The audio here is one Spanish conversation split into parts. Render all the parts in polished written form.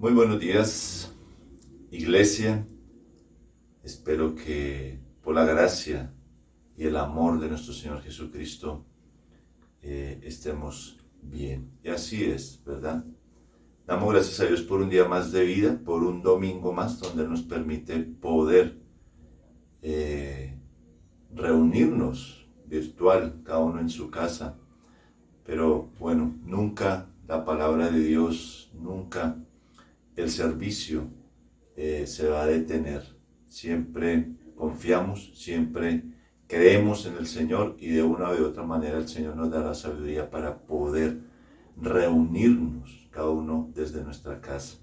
Muy buenos días, iglesia. Espero que por la gracia y el amor de nuestro Señor Jesucristo estemos bien. Y así es, ¿verdad? Damos gracias a Dios por un día más de vida, por un domingo más donde nos permite poder eh, reunirnos virtual, cada uno en su casa. Pero bueno, nunca la palabra de Dios, nunca el servicio se va a detener. Siempre confiamos, siempre creemos en el Señor y de una u otra manera el Señor nos dará sabiduría para poder reunirnos cada uno desde nuestra casa.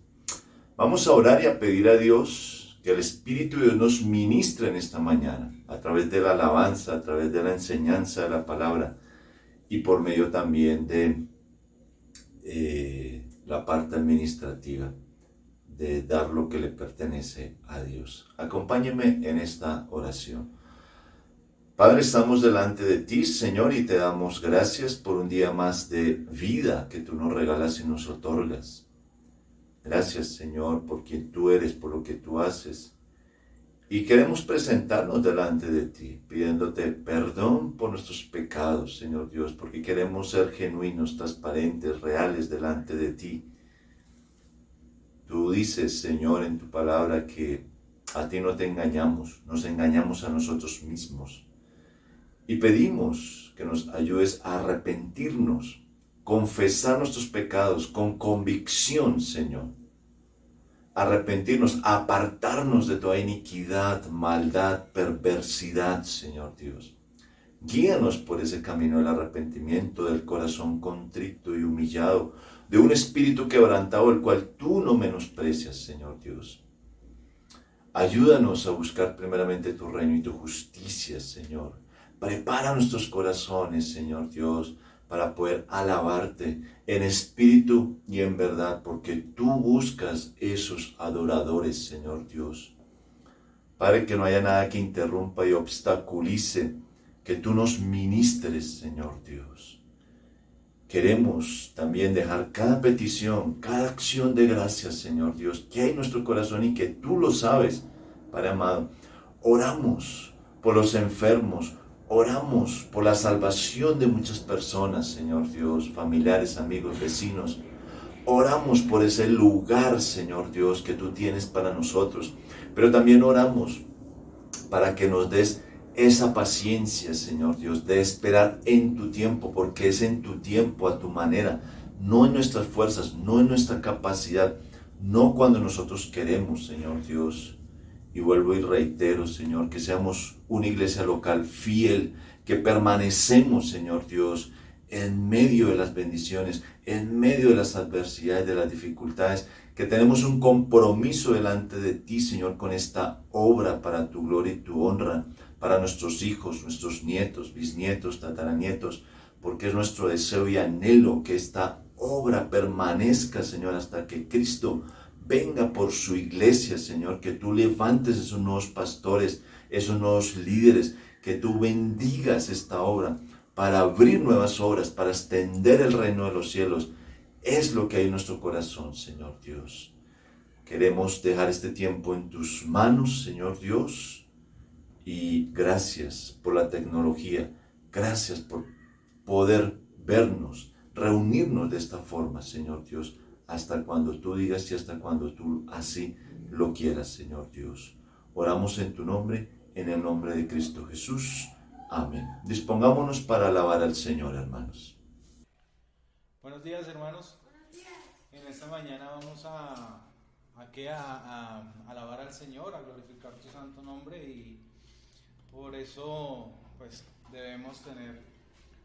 Vamos a orar y a pedir a Dios que el Espíritu de Dios nos ministre en esta mañana, a través de la alabanza, a través de la enseñanza de la palabra y por medio también de la parte administrativa, de dar lo que le pertenece a Dios. Acompáñeme en esta oración. Padre, estamos delante de ti, Señor, y te damos gracias por un día más de vida que tú nos regalas y nos otorgas. Gracias, Señor, por quien tú eres, por lo que tú haces. Y queremos presentarnos delante de ti, pidiéndote perdón por nuestros pecados, Señor Dios, porque queremos ser genuinos, transparentes, reales delante de ti. Tú dices, Señor, en tu palabra que a ti no te engañamos, nos engañamos a nosotros mismos. Y pedimos que nos ayudes a arrepentirnos, confesar nuestros pecados con convicción, Señor. Arrepentirnos, apartarnos de toda iniquidad, maldad, perversidad, Señor Dios. Guíanos por ese camino del arrepentimiento, del corazón contrito y humillado, de un espíritu quebrantado, el cual tú no menosprecias, Señor Dios. Ayúdanos a buscar primeramente tu reino y tu justicia, Señor. Prepara nuestros corazones, Señor Dios, para poder alabarte en espíritu y en verdad, porque tú buscas esos adoradores, Señor Dios. Padre, que no haya nada que interrumpa y obstaculice que tú nos ministres, Señor Dios. Queremos también dejar cada petición, cada acción de gracias, Señor Dios, que hay en nuestro corazón y que tú lo sabes, Padre amado. Oramos por los enfermos, oramos por la salvación de muchas personas, Señor Dios, familiares, amigos, vecinos. Oramos por ese lugar, Señor Dios, que tú tienes para nosotros, pero también oramos para que nos des esa paciencia, Señor Dios, de esperar en tu tiempo, porque es en tu tiempo, a tu manera, no en nuestras fuerzas, no en nuestra capacidad, no cuando nosotros queremos, Señor Dios. Y vuelvo y reitero, Señor, que seamos una iglesia local fiel, que permanecemos, Señor Dios, en medio de las bendiciones, en medio de las adversidades, de las dificultades, que tenemos un compromiso delante de ti, Señor, con esta obra para tu gloria y tu honra, para nuestros hijos, nuestros nietos, bisnietos, tataranietos, porque es nuestro deseo y anhelo que esta obra permanezca, Señor, hasta que Cristo venga por su iglesia, Señor, que tú levantes esos nuevos pastores, esos nuevos líderes, que tú bendigas esta obra para abrir nuevas obras, para extender el reino de los cielos. Es lo que hay en nuestro corazón, Señor Dios. Queremos dejar este tiempo en tus manos, Señor Dios, y gracias por la tecnología, gracias por poder vernos, reunirnos de esta forma, Señor Dios, hasta cuando tú digas y hasta cuando tú así lo quieras, Señor Dios. Oramos en tu nombre, en el nombre de Cristo Jesús. Amén. Dispongámonos para alabar al Señor, hermanos. Buenos días, hermanos. En esta mañana vamos a alabar al Señor, a glorificar tu santo nombre, y por eso pues debemos tener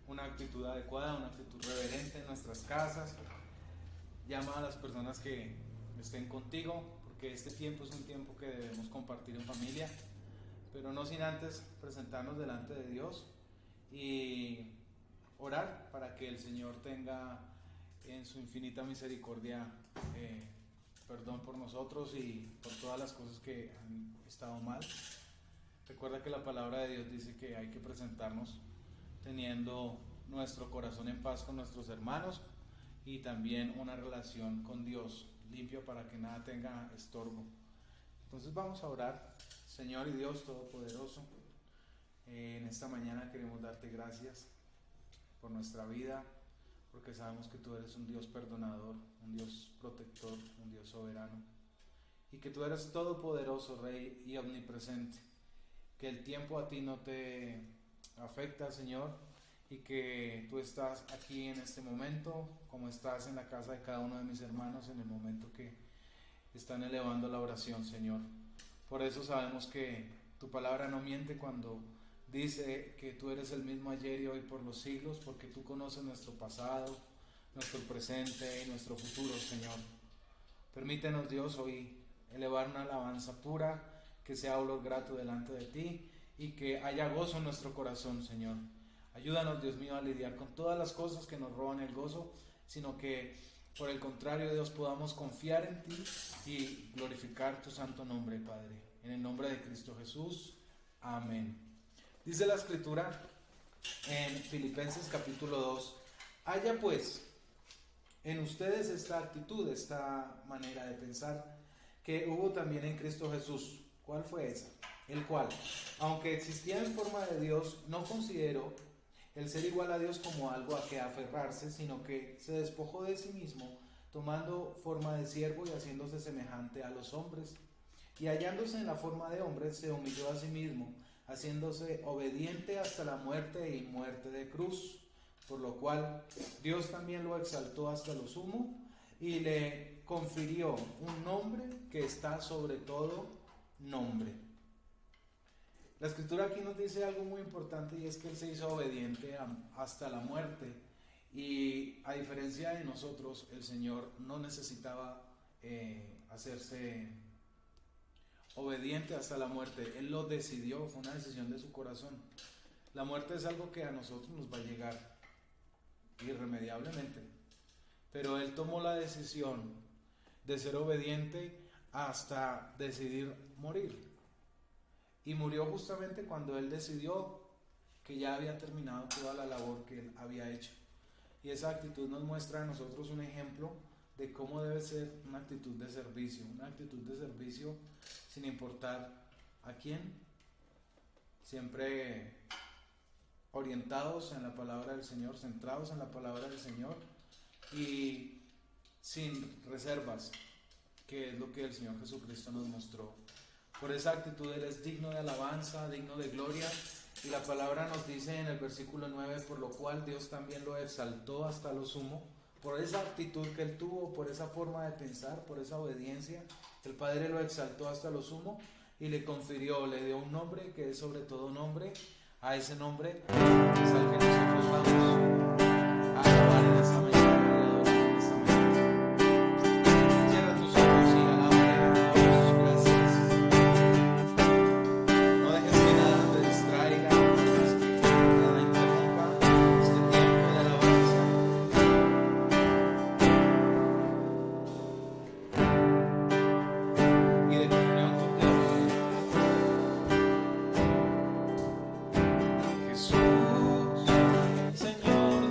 una actitud adecuada, una actitud reverente en nuestras casas. Llama a las personas que estén contigo, porque este tiempo es un tiempo que debemos compartir en familia, pero no sin antes presentarnos delante de Dios y orar para que el Señor tenga en su infinita misericordia perdón por nosotros y por todas las cosas que han estado mal. Recuerda que la palabra de Dios dice que hay que presentarnos teniendo nuestro corazón en paz con nuestros hermanos y también una relación con Dios limpia para que nada tenga estorbo. Entonces vamos a orar. Señor y Dios Todopoderoso, en esta mañana queremos darte gracias por nuestra vida, porque sabemos que tú eres un Dios perdonador, un Dios protector, un Dios soberano, y que tú eres todopoderoso, Rey y omnipresente, que el tiempo a ti no te afecta, Señor, y que tú estás aquí en este momento, como estás en la casa de cada uno de mis hermanos en el momento que están elevando la oración, Señor. Por eso sabemos que tu palabra no miente cuando dice que tú eres el mismo ayer y hoy por los siglos, porque tú conoces nuestro pasado, nuestro presente y nuestro futuro, Señor. Permítenos, Dios, hoy elevar una alabanza pura, que sea olor grato delante de ti y que haya gozo en nuestro corazón, Señor. Ayúdanos, Dios mío, a lidiar con todas las cosas que nos roban el gozo, sino que por el contrario, Dios, podamos confiar en ti y glorificar tu santo nombre, Padre. En el nombre de Cristo Jesús. Amén. Dice la Escritura en Filipenses capítulo 2, haya pues en ustedes esta actitud, esta manera de pensar que hubo también en Cristo Jesús. ¿Cuál fue esa? El cual, aunque existía en forma de Dios, no consideró el ser igual a Dios como algo a que aferrarse, sino que se despojó de sí mismo, tomando forma de siervo y haciéndose semejante a los hombres. Y hallándose en la forma de hombre, se humilló a sí mismo, haciéndose obediente hasta la muerte y muerte de cruz, por lo cual Dios también lo exaltó hasta lo sumo y le confirió un nombre que está sobre todo nombre. La Escritura aquí nos dice algo muy importante, y es que Él se hizo obediente hasta la muerte, y a diferencia de nosotros, el Señor no necesitaba hacerse obediente hasta la muerte. Él lo decidió, fue una decisión de su corazón. La muerte es algo que a nosotros nos va a llegar irremediablemente, pero Él tomó la decisión de ser obediente hasta decidir morir. Y murió justamente cuando Él decidió que ya había terminado toda la labor que Él había hecho. Y esa actitud nos muestra a nosotros un ejemplo de cómo debe ser una actitud de servicio sin importar a quién, siempre orientados en la palabra del Señor, centrados en la palabra del Señor y sin reservas, que es lo que el Señor Jesucristo nos mostró. Por esa actitud Él es digno de alabanza, digno de gloria, y la palabra nos dice en el versículo 9, por lo cual Dios también lo exaltó hasta lo sumo. Por esa actitud que Él tuvo, por esa forma de pensar, por esa obediencia, el Padre lo exaltó hasta lo sumo y le confirió, le dio un nombre que es sobre todo nombre. A ese nombre es al que nosotros vamos a alabar en esta mañana. Señor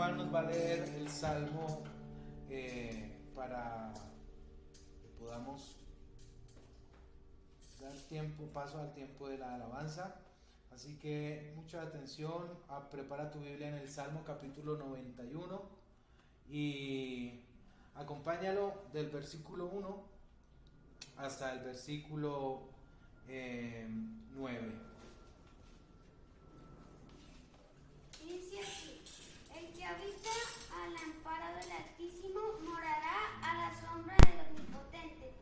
Juan nos va a leer el Salmo para que podamos dar paso al tiempo de la alabanza. Así que mucha atención, prepara tu Biblia en el Salmo capítulo 91 y acompáñalo del versículo 1 hasta el versículo 9. Dice así: el que habita al amparo del Altísimo morará a la sombra del Omnipotente.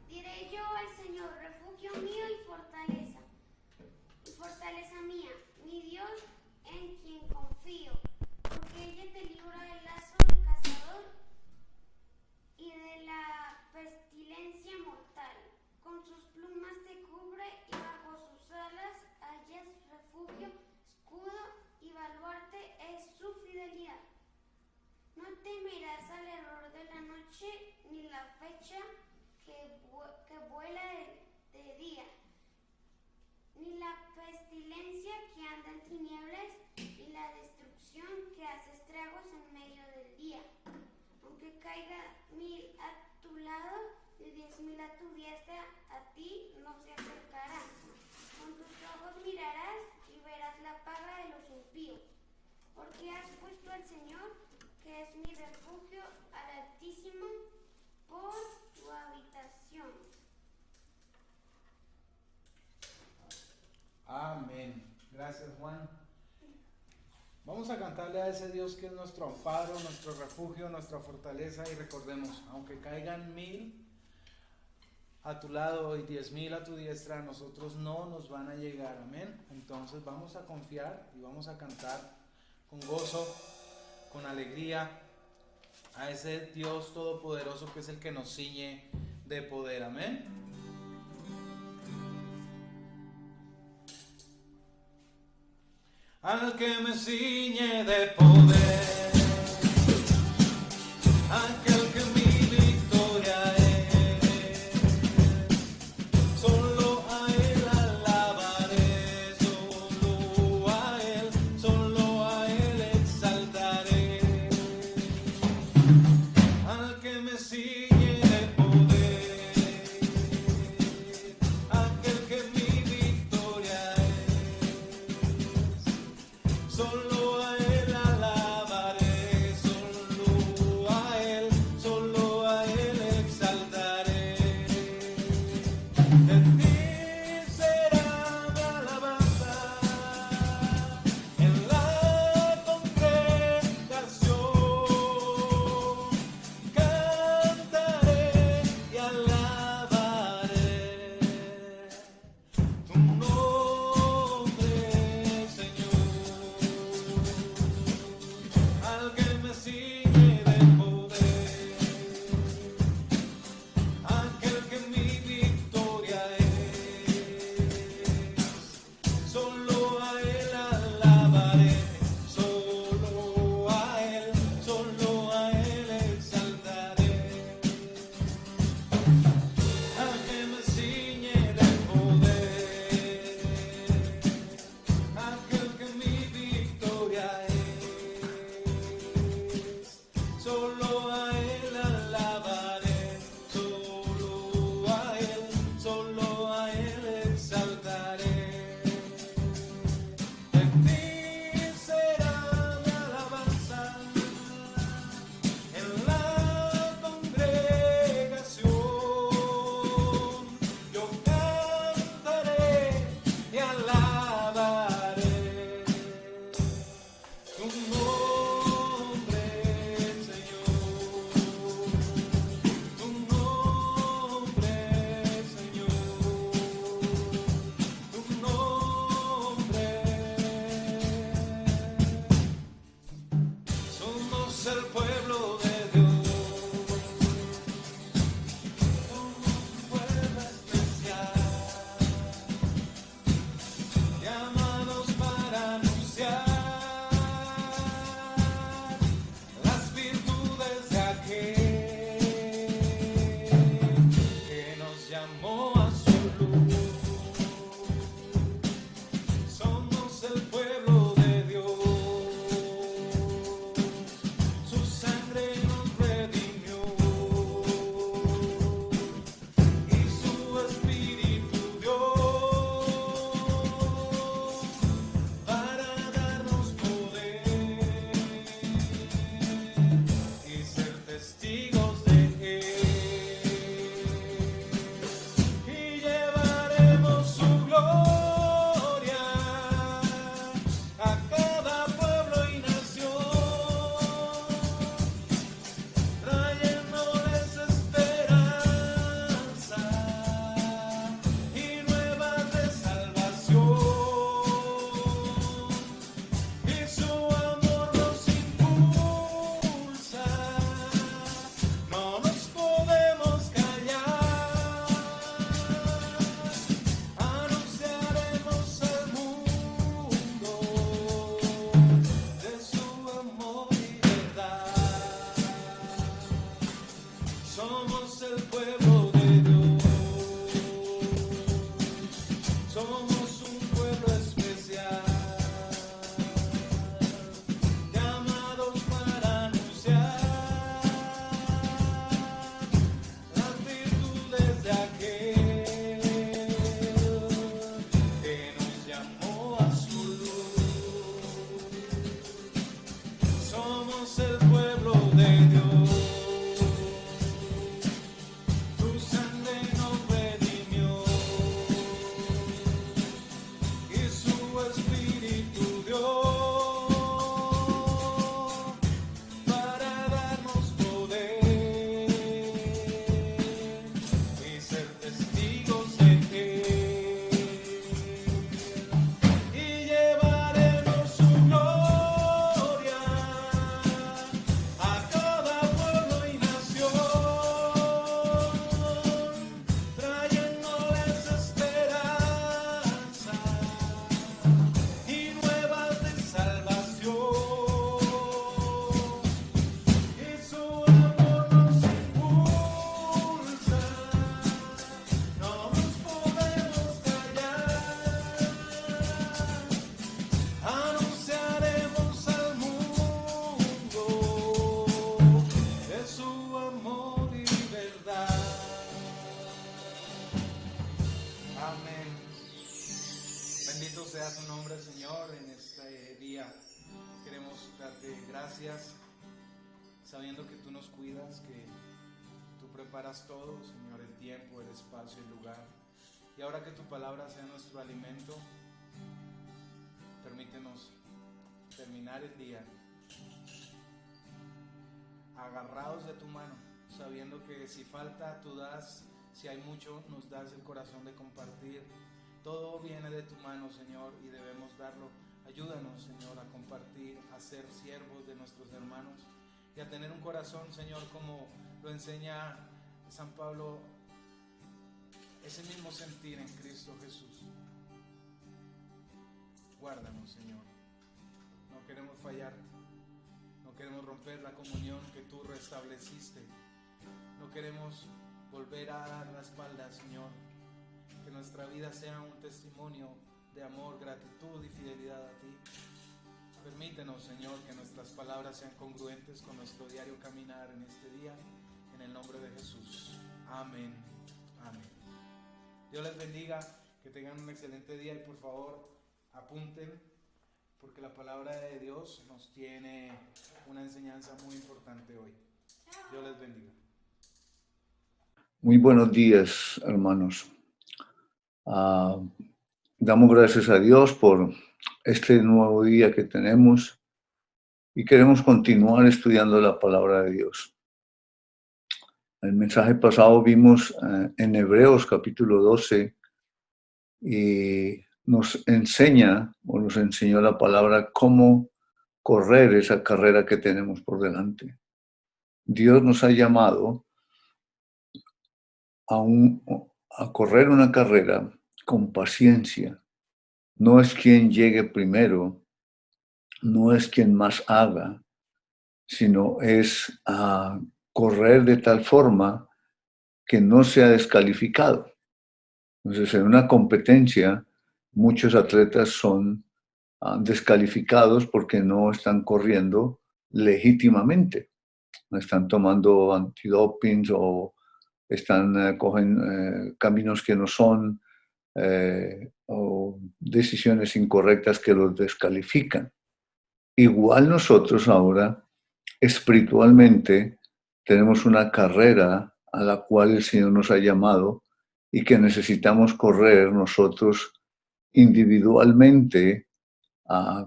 Diré yo al Señor, refugio mío y fortaleza mía, mi Dios en quien confío, porque ella te libra del lazo del cazador y de la pestilencia mortal. Con sus plumas te cubre y bajo sus alas hallas refugio, escudo y baluarte es su fidelidad. No temerás al error de la noche, ni la flecha que vuela de día, ni la pestilencia que anda en tinieblas, y la destrucción que hace estragos en medio del día. Aunque caiga 1000 a tu lado y 10,000 a tu diestra, a ti no se acercarán. Con tus ojos mirarás y verás la paga de los impíos. Porque has puesto al Señor, que es mi refugio, al Altísimo, por tu habitación. Amén. Gracias, Juan. Vamos a cantarle a ese Dios que es nuestro amparo, nuestro refugio, nuestra fortaleza, y recordemos, aunque caigan 1000 a tu lado y 10,000 a tu diestra, a nosotros no nos van a llegar. Amén. Entonces vamos a confiar y vamos a cantar con gozo, con alegría a ese Dios todopoderoso que es el que nos ciñe de poder. Amén. Al que me ciñe de poder, aquel que mi victoria es, solo a él alabaré, solo a él exaltaré. Al que me ciñe de poder, aquel que mi victoria es, solo a él alabaré, solo a él exaltaré. De ti será mi alabanza en la congregación. Cantaré y alabaré tu nombre, Señor. Al que me ciñe de poder, aquel que mi victoria es, solo a él alabaré, solo a él exaltaré. Al que me ciñe de poder, aquel que mi victoria es, solo a él alabaré, solo a él exaltaré. De ti será mi alabanza en la congregación. Yo cantaré y alabaré tu nombre, Señor. Tu nombre, Señor. Tu nombre. Somos el pueblo de Dios. Somos un pueblo especial, llamados para anunciar las virtudes de aquel que nos llamó a su luz. Somos el pueblo de Dios. somos el pueblo de Dios. Tu sangre nos redimió y su espíritu dio para darnos poder y ser testigos de Él. Y llevaremos su gloria a cada pueblo y nación, trayéndoles esperanza y nuevas de salvación. Y su amor nos impulsa, no nos podemos callar. Anunciaremos al mundo de su amor y verdad. Amén. Bendito sea su nombre, Señor, en este día. Queremos darte gracias, sabiendo que tú nos cuidas, que tú preparas todo, Señor, el tiempo, el espacio, el lugar. Y ahora que tu palabra sea nuestro alimento, permítenos terminar el día agarrados de tu mano, sabiendo que si falta, tú das, si hay mucho, nos das el corazón de compartir. Todo viene de tu mano, Señor, y debemos darlo. Ayúdanos, Señor, a compartir, a ser siervos de nuestros hermanos y a tener un corazón, Señor, como lo enseña San Pablo, ese mismo sentir en Cristo Jesús. Guárdanos, Señor. No queremos fallarte. No queremos romper la comunión que tú restableciste. No queremos volver a dar la espalda, Señor. Que nuestra vida sea un testimonio de amor, gratitud y fidelidad a ti. Permítenos, Señor, que nuestras palabras sean congruentes con nuestro diario caminar en este día. En el nombre de Jesús. Amén. Amén. Dios les bendiga. Que tengan un excelente día y por favor apunten, porque la palabra de Dios nos tiene una enseñanza muy importante hoy. Dios les bendiga. Muy buenos días, hermanos. Damos gracias a Dios por este nuevo día que tenemos y queremos continuar estudiando la palabra de Dios. El mensaje pasado vimos en Hebreos capítulo 12 y nos enseña o nos enseñó la palabra cómo correr esa carrera que tenemos por delante. Dios nos ha llamado a correr una carrera con paciencia. No es quien llegue primero, no es quien más haga, sino es a correr de tal forma que no sea descalificado. Entonces, en una competencia, muchos atletas son descalificados porque no están corriendo legítimamente. Están tomando antidopings o cogen caminos que no son o decisiones incorrectas que los descalifican. Igual nosotros ahora, espiritualmente, tenemos una carrera a la cual el Señor nos ha llamado y que necesitamos correr nosotros individualmente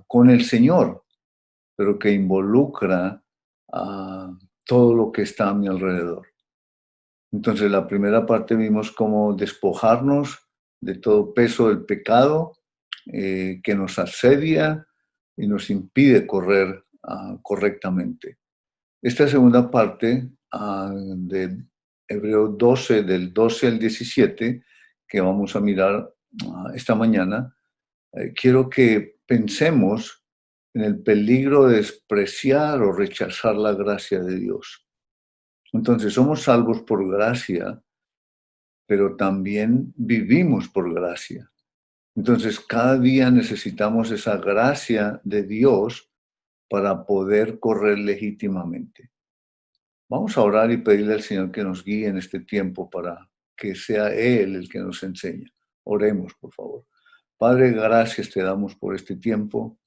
con el Señor, pero que involucra todo lo que está a mi alrededor. Entonces, la primera parte vimos cómo despojarnos de todo peso del pecado que nos asedia y nos impide correr correctamente. Esta segunda parte de Hebreos 12, del 12 al 17, que vamos a mirar esta mañana, quiero que pensemos en el peligro de despreciar o rechazar la gracia de Dios. Entonces, somos salvos por gracia, pero también vivimos por gracia. Entonces, cada día necesitamos esa gracia de Dios para poder correr legítimamente. Vamos a orar y pedirle al Señor que nos guíe en este tiempo para que sea Él el que nos enseñe. Oremos, por favor. Padre, gracias te damos por este tiempo.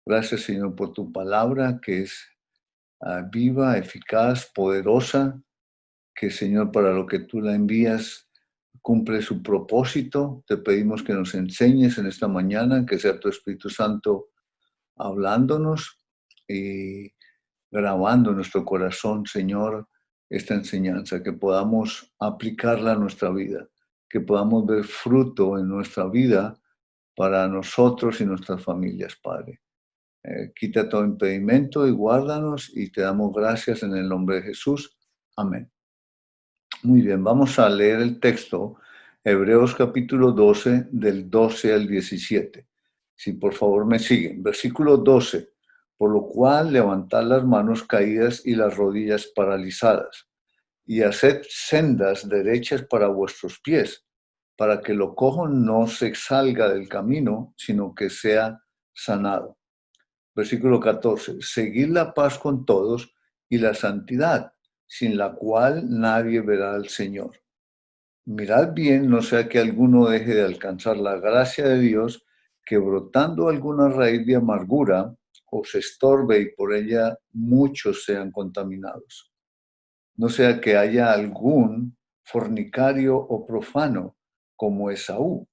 Gracias, Señor, por tu palabra, que es viva, eficaz, poderosa, que Señor, para lo que tú la envías, cumple su propósito. Te pedimos que nos enseñes en esta mañana, que sea tu Espíritu Santo hablándonos y grabando en nuestro corazón, Señor, esta enseñanza, que podamos aplicarla a nuestra vida, que podamos ver fruto en nuestra vida para nosotros y nuestras familias, Padre. Quita todo impedimento y guárdanos, y te damos gracias en el nombre de Jesús. Amén. Muy bien, vamos a leer el texto, Hebreos capítulo 12, del 12 al 17. Si por favor me siguen. Versículo 12. Por lo cual levantad las manos caídas y las rodillas paralizadas, y haced sendas derechas para vuestros pies, para que lo cojo no se salga del camino, sino que sea sanado. Versículo 14. Seguid la paz con todos y la santidad, sin la cual nadie verá al Señor. Mirad bien, no sea que alguno deje de alcanzar la gracia de Dios, que brotando alguna raíz de amargura os estorbe y por ella muchos sean contaminados. No sea que haya algún fornicario o profano como Esaú,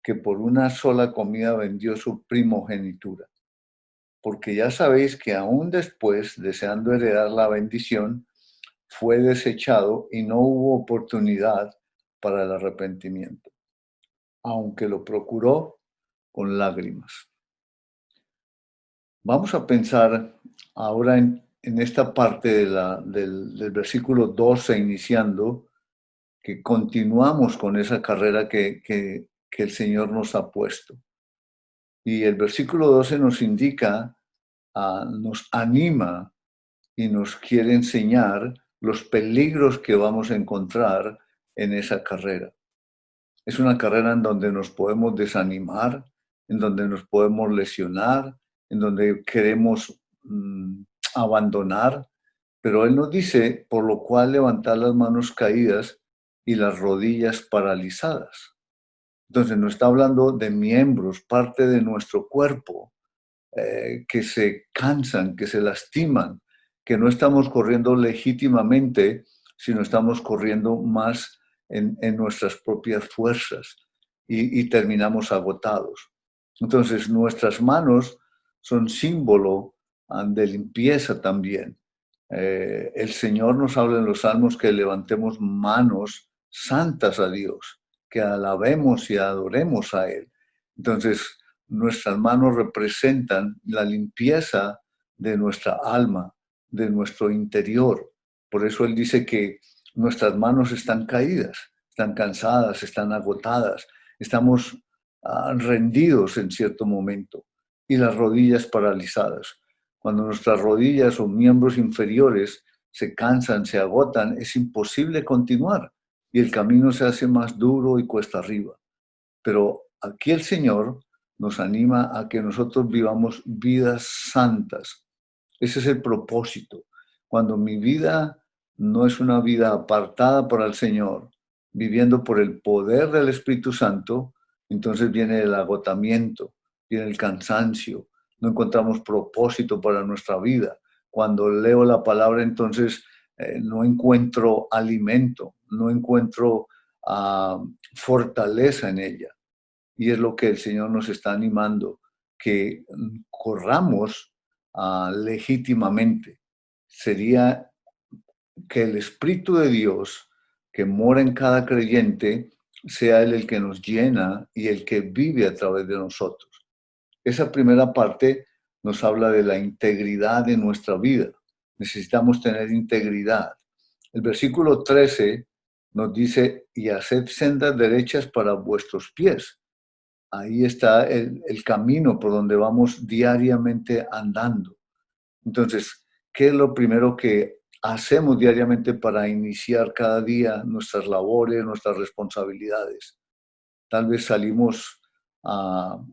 que por una sola comida vendió su primogenitura. Porque ya sabéis que aún después, deseando heredar la bendición, fue desechado y no hubo oportunidad para el arrepentimiento, aunque lo procuró con lágrimas. Vamos a pensar ahora en esta parte del versículo 12 iniciando, que continuamos con esa carrera que el Señor nos ha puesto. Y el versículo 12 nos indica, nos anima y nos quiere enseñar los peligros que vamos a encontrar en esa carrera. Es una carrera en donde nos podemos desanimar, en donde nos podemos lesionar, en donde queremos abandonar, pero Él nos dice, por lo cual levantar las manos caídas y las rodillas paralizadas. Entonces nos está hablando de miembros, parte de nuestro cuerpo, que se cansan, que se lastiman, que no estamos corriendo legítimamente, sino estamos corriendo más en nuestras propias fuerzas y terminamos agotados. Entonces nuestras manos son símbolo de limpieza también. El Señor nos habla en los Salmos que levantemos manos santas a Dios, que alabemos y adoremos a Él. Entonces, nuestras manos representan la limpieza de nuestra alma, de nuestro interior. Por eso Él dice que nuestras manos están caídas, están cansadas, están agotadas, estamos rendidos en cierto momento, y las rodillas paralizadas. Cuando nuestras rodillas o miembros inferiores se cansan, se agotan, es imposible continuar y el camino se hace más duro y cuesta arriba. Pero aquí el Señor nos anima a que nosotros vivamos vidas santas. Ese es el propósito. Cuando mi vida no es una vida apartada para el Señor, viviendo por el poder del Espíritu Santo, entonces viene el agotamiento, viene el cansancio, no encontramos propósito para nuestra vida. Cuando leo la palabra, entonces no encuentro alimento, no encuentro fortaleza en ella. Y es lo que el Señor nos está animando, que corramos legítimamente. Sería que el Espíritu de Dios que mora en cada creyente sea Él el que nos llena y el que vive a través de nosotros. Esa primera parte nos habla de la integridad de nuestra vida. Necesitamos tener integridad. El versículo 13 nos dice, y haced sendas derechas para vuestros pies. Ahí está el camino por donde vamos diariamente andando. Entonces, ¿qué es lo primero que hacemos diariamente para iniciar cada día nuestras labores, nuestras responsabilidades? Tal vez salimos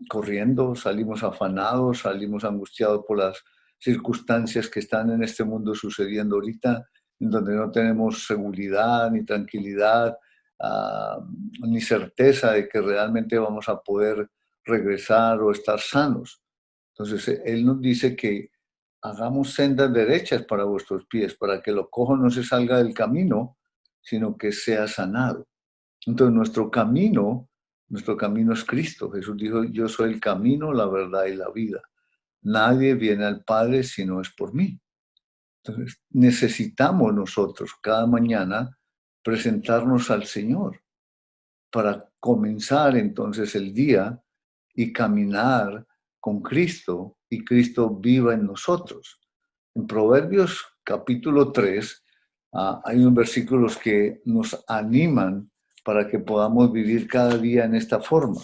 corriendo, salimos afanados, salimos angustiados por las circunstancias que están en este mundo sucediendo ahorita, en donde no tenemos seguridad ni tranquilidad, ni certeza de que realmente vamos a poder regresar o estar sanos. Entonces, Él nos dice que hagamos sendas derechas para vuestros pies, para que lo cojo no se salga del camino, sino que sea sanado. Entonces nuestro camino es Cristo. Jesús dijo, yo soy el camino, la verdad y la vida. Nadie viene al Padre si no es por mí. Entonces necesitamos nosotros cada mañana presentarnos al Señor para comenzar entonces el día y caminar con Cristo y Cristo viva en nosotros. En Proverbios capítulo 3 hay unos versículos que nos animan para que podamos vivir cada día en esta forma.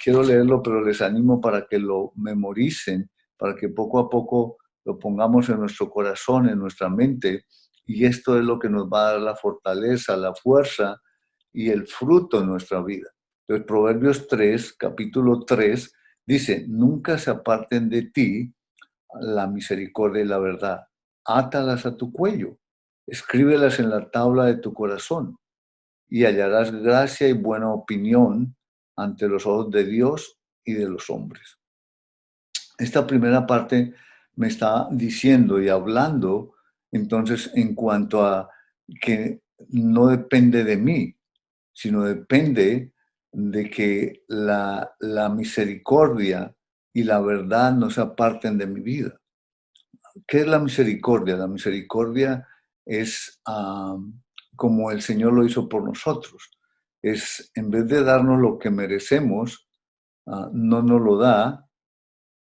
Quiero leerlo, pero les animo para que lo memoricen, para que poco a poco lo pongamos en nuestro corazón, en nuestra mente, y esto es lo que nos va a dar la fortaleza, la fuerza y el fruto en nuestra vida. Entonces, Proverbios 3, capítulo 3, dice, nunca se aparten de ti la misericordia y la verdad. Átalas a tu cuello, escríbelas en la tabla de tu corazón y hallarás gracia y buena opinión ante los ojos de Dios y de los hombres. Esta primera parte me está diciendo y hablando entonces en cuanto a que no depende de mí, sino depende de que la misericordia y la verdad no se aparten de mi vida. ¿Qué es la misericordia? La misericordia es como el Señor lo hizo por nosotros. Es, en vez de darnos lo que merecemos, no nos lo da,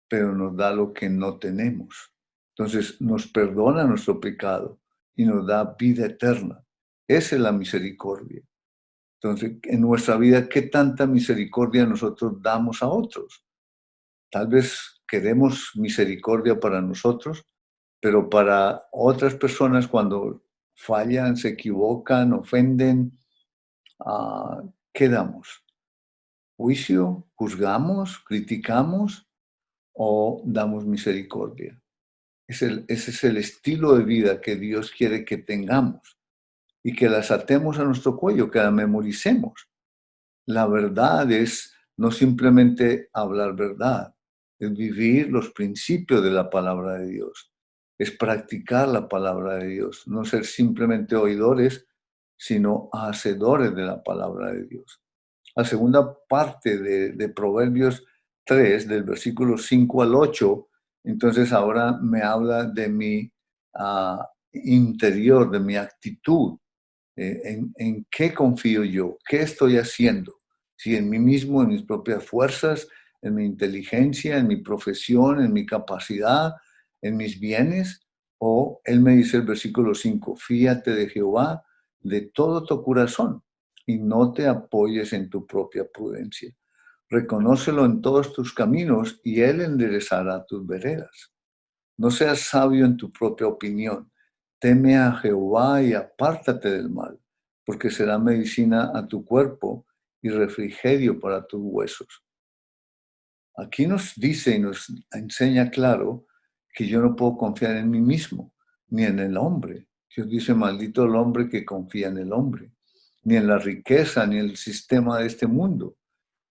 pero nos da lo que no tenemos. Entonces nos perdona nuestro pecado y nos da vida eterna. Esa es la misericordia. Entonces, en nuestra vida, ¿qué tanta misericordia nosotros damos a otros? Tal vez queremos misericordia para nosotros, pero para otras personas cuando fallan, se equivocan, ofenden, ¿qué damos? ¿Juicio? ¿Juzgamos? ¿Criticamos? ¿O damos misericordia? Ese es el estilo de vida que Dios quiere que tengamos y que las atemos a nuestro cuello, que la memoricemos. La verdad es no simplemente hablar verdad, es vivir los principios de la palabra de Dios, es practicar la palabra de Dios, no ser simplemente oidores, sino hacedores de la palabra de Dios. La segunda parte de Proverbios 3, del versículo 5 al 8, entonces ahora me habla de mi interior, de mi actitud. ¿En qué confío yo? ¿Qué estoy haciendo? Si en mí mismo, en mis propias fuerzas, en mi inteligencia, en mi profesión, en mi capacidad, en mis bienes, o él me dice el versículo 5, fíate de Jehová de todo tu corazón y no te apoyes en tu propia prudencia. Reconócelo en todos tus caminos y él enderezará tus veredas. No seas sabio en tu propia opinión. Teme a Jehová y apártate del mal, porque será medicina a tu cuerpo y refrigerio para tus huesos. Aquí nos dice y nos enseña claro que yo no puedo confiar en mí mismo, ni en el hombre. Dios dice, maldito el hombre que confía en el hombre, ni en la riqueza, ni en el sistema de este mundo.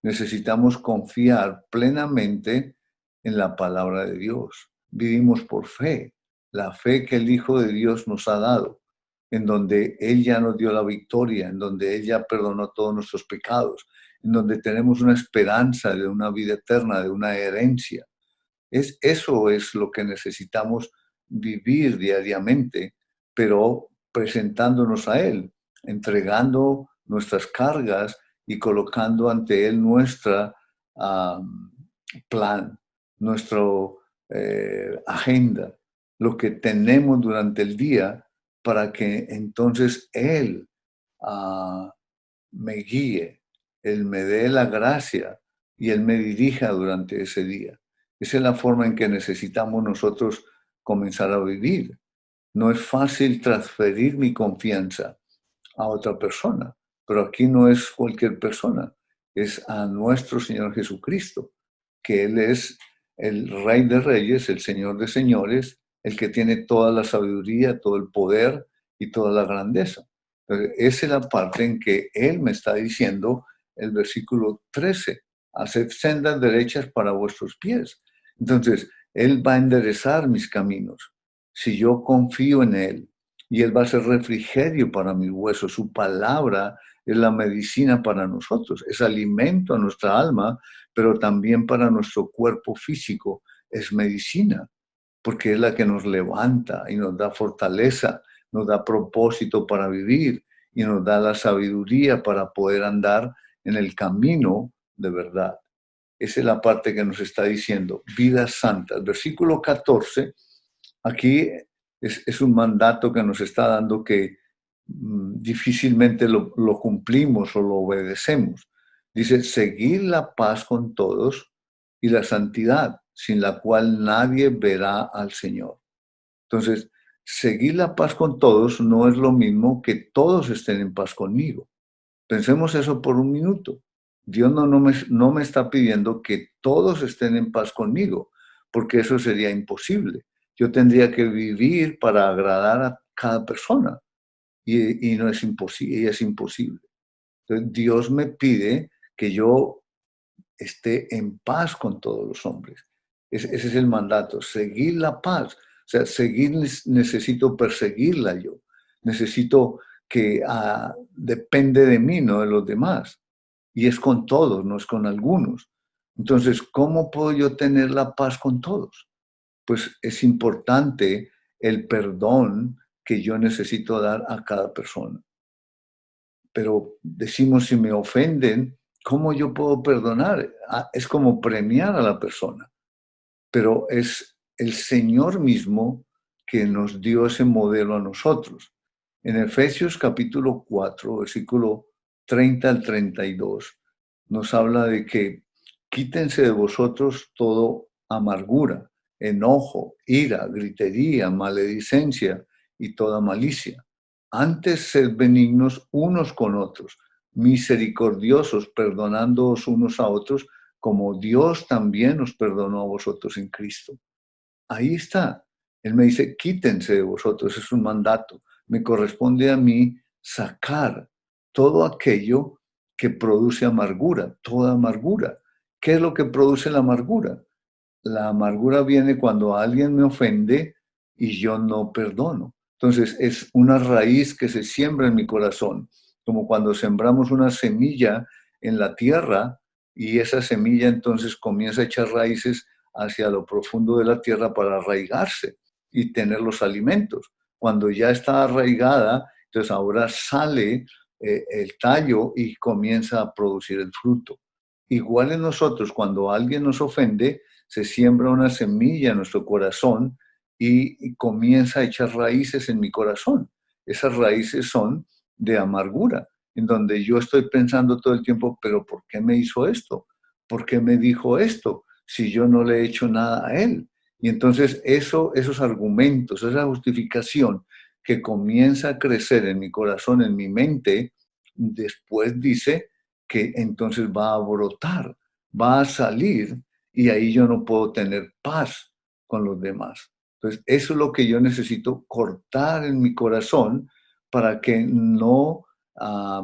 Necesitamos confiar plenamente en la palabra de Dios. Vivimos por fe, la fe que el Hijo de Dios nos ha dado, en donde Él ya nos dio la victoria, en donde Él ya perdonó todos nuestros pecados, en donde tenemos una esperanza de una vida eterna, de una herencia. Eso es lo que necesitamos vivir diariamente, pero presentándonos a Él, entregando nuestras cargas y colocando ante Él nuestra plan, nuestra agenda, lo que tenemos durante el día para que entonces Él me guíe, Él me dé la gracia y Él me dirija durante ese día. Esa es la forma en que necesitamos nosotros comenzar a vivir. No es fácil transferir mi confianza a otra persona, pero aquí no es cualquier persona, es a nuestro Señor Jesucristo, que Él es el Rey de Reyes, el Señor de Señores, el que tiene toda la sabiduría, todo el poder y toda la grandeza. Entonces, esa es la parte en que Él me está diciendo el versículo 13, haced sendas derechas para vuestros pies. Entonces, Él va a enderezar mis caminos. Si yo confío en Él, y Él va a ser refrigerio para mis huesos, su palabra es la medicina para nosotros, es alimento a nuestra alma, pero también para nuestro cuerpo físico, es medicina, porque es la que nos levanta y nos da fortaleza, nos da propósito para vivir y nos da la sabiduría para poder andar en el camino de verdad. Esa es la parte que nos está diciendo, vidas santas. Versículo 14, aquí es un mandato que nos está dando que difícilmente lo cumplimos o lo obedecemos. Dice, seguir la paz con todos y la santidad, sin la cual nadie verá al Señor. Entonces, seguir la paz con todos no es lo mismo que todos estén en paz conmigo. Pensemos eso por un minuto. Dios no me está pidiendo que todos estén en paz conmigo, porque eso sería imposible. Yo tendría que vivir para agradar a cada persona y no es imposible, y es imposible. Entonces, Dios me pide que yo esté en paz con todos los hombres. Ese es el mandato, seguir la paz. O sea, necesito perseguirla yo. Necesito que depende de mí, no de los demás. Y es con todos, no es con algunos. Entonces, ¿cómo puedo yo tener la paz con todos? Pues es importante el perdón que yo necesito dar a cada persona. Pero decimos, si me ofenden, ¿cómo yo puedo perdonar? Es como premiar a la persona. Pero es el Señor mismo que nos dio ese modelo a nosotros. En Efesios capítulo 4, versículo 30 al 32, nos habla de que quítense de vosotros todo amargura, enojo, ira, gritería, maledicencia y toda malicia. Antes sed benignos unos con otros, misericordiosos, perdonándoos unos a otros, como Dios también os perdonó a vosotros en Cristo. Ahí está. Él me dice, quítense de vosotros, es un mandato. Me corresponde a mí sacar todo aquello que produce amargura, toda amargura. ¿Qué es lo que produce la amargura? La amargura viene cuando alguien me ofende y yo no perdono. Entonces es una raíz que se siembra en mi corazón, como cuando sembramos una semilla en la tierra y esa semilla entonces comienza a echar raíces hacia lo profundo de la tierra para arraigarse y tener los alimentos. Cuando ya está arraigada, entonces ahora sale el tallo y comienza a producir el fruto. Igual en nosotros, cuando alguien nos ofende, se siembra una semilla en nuestro corazón y comienza a echar raíces en mi corazón. Esas raíces son de amargura, en donde yo estoy pensando todo el tiempo, pero ¿por qué me hizo esto? ¿Por qué me dijo esto? Si yo no le he hecho nada a él. Y entonces esos argumentos, esa justificación que comienza a crecer en mi corazón, en mi mente, después dice que entonces va a brotar, va a salir y ahí yo no puedo tener paz con los demás. Entonces, eso es lo que yo necesito cortar en mi corazón para que no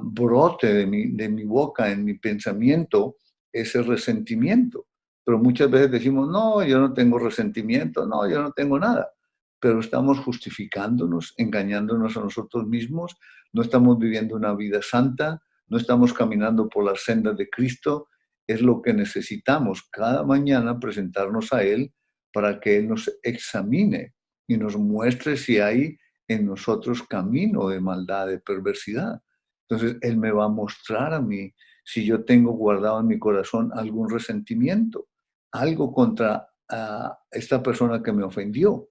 brote de mi boca, en mi pensamiento, ese resentimiento. Pero muchas veces decimos, no, yo no tengo resentimiento, no, yo no tengo nada. Pero estamos justificándonos, engañándonos a nosotros mismos, no estamos viviendo una vida santa, no estamos caminando por las sendas de Cristo. Es lo que necesitamos cada mañana presentarnos a Él para que Él nos examine y nos muestre si hay en nosotros camino de maldad, de perversidad. Entonces Él me va a mostrar a mí si yo tengo guardado en mi corazón algún resentimiento, algo contra esta persona que me ofendió.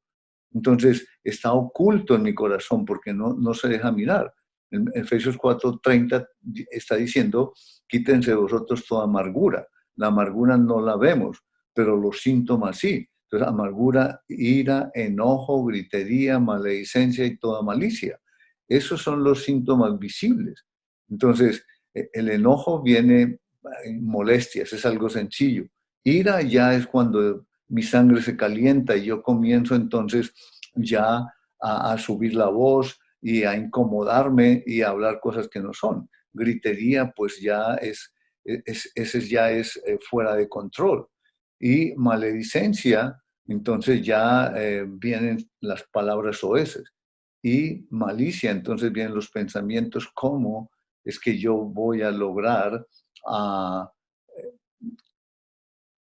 Entonces está oculto en mi corazón porque no se deja mirar. En Efesios 4:30 está diciendo, quítense de vosotros toda amargura. La amargura no la vemos, pero los síntomas sí. Entonces, amargura, ira, enojo, gritería, maledicencia y toda malicia. Esos son los síntomas visibles. Entonces, el enojo viene en molestias, es algo sencillo. Ira ya es cuando mi sangre se calienta y yo comienzo entonces ya a subir la voz y a incomodarme y a hablar cosas que no son. Gritería, pues ya ese ya es fuera de control. Y maledicencia entonces ya vienen las palabras soeces. Y malicia, entonces vienen los pensamientos, ¿cómo es que yo voy a lograr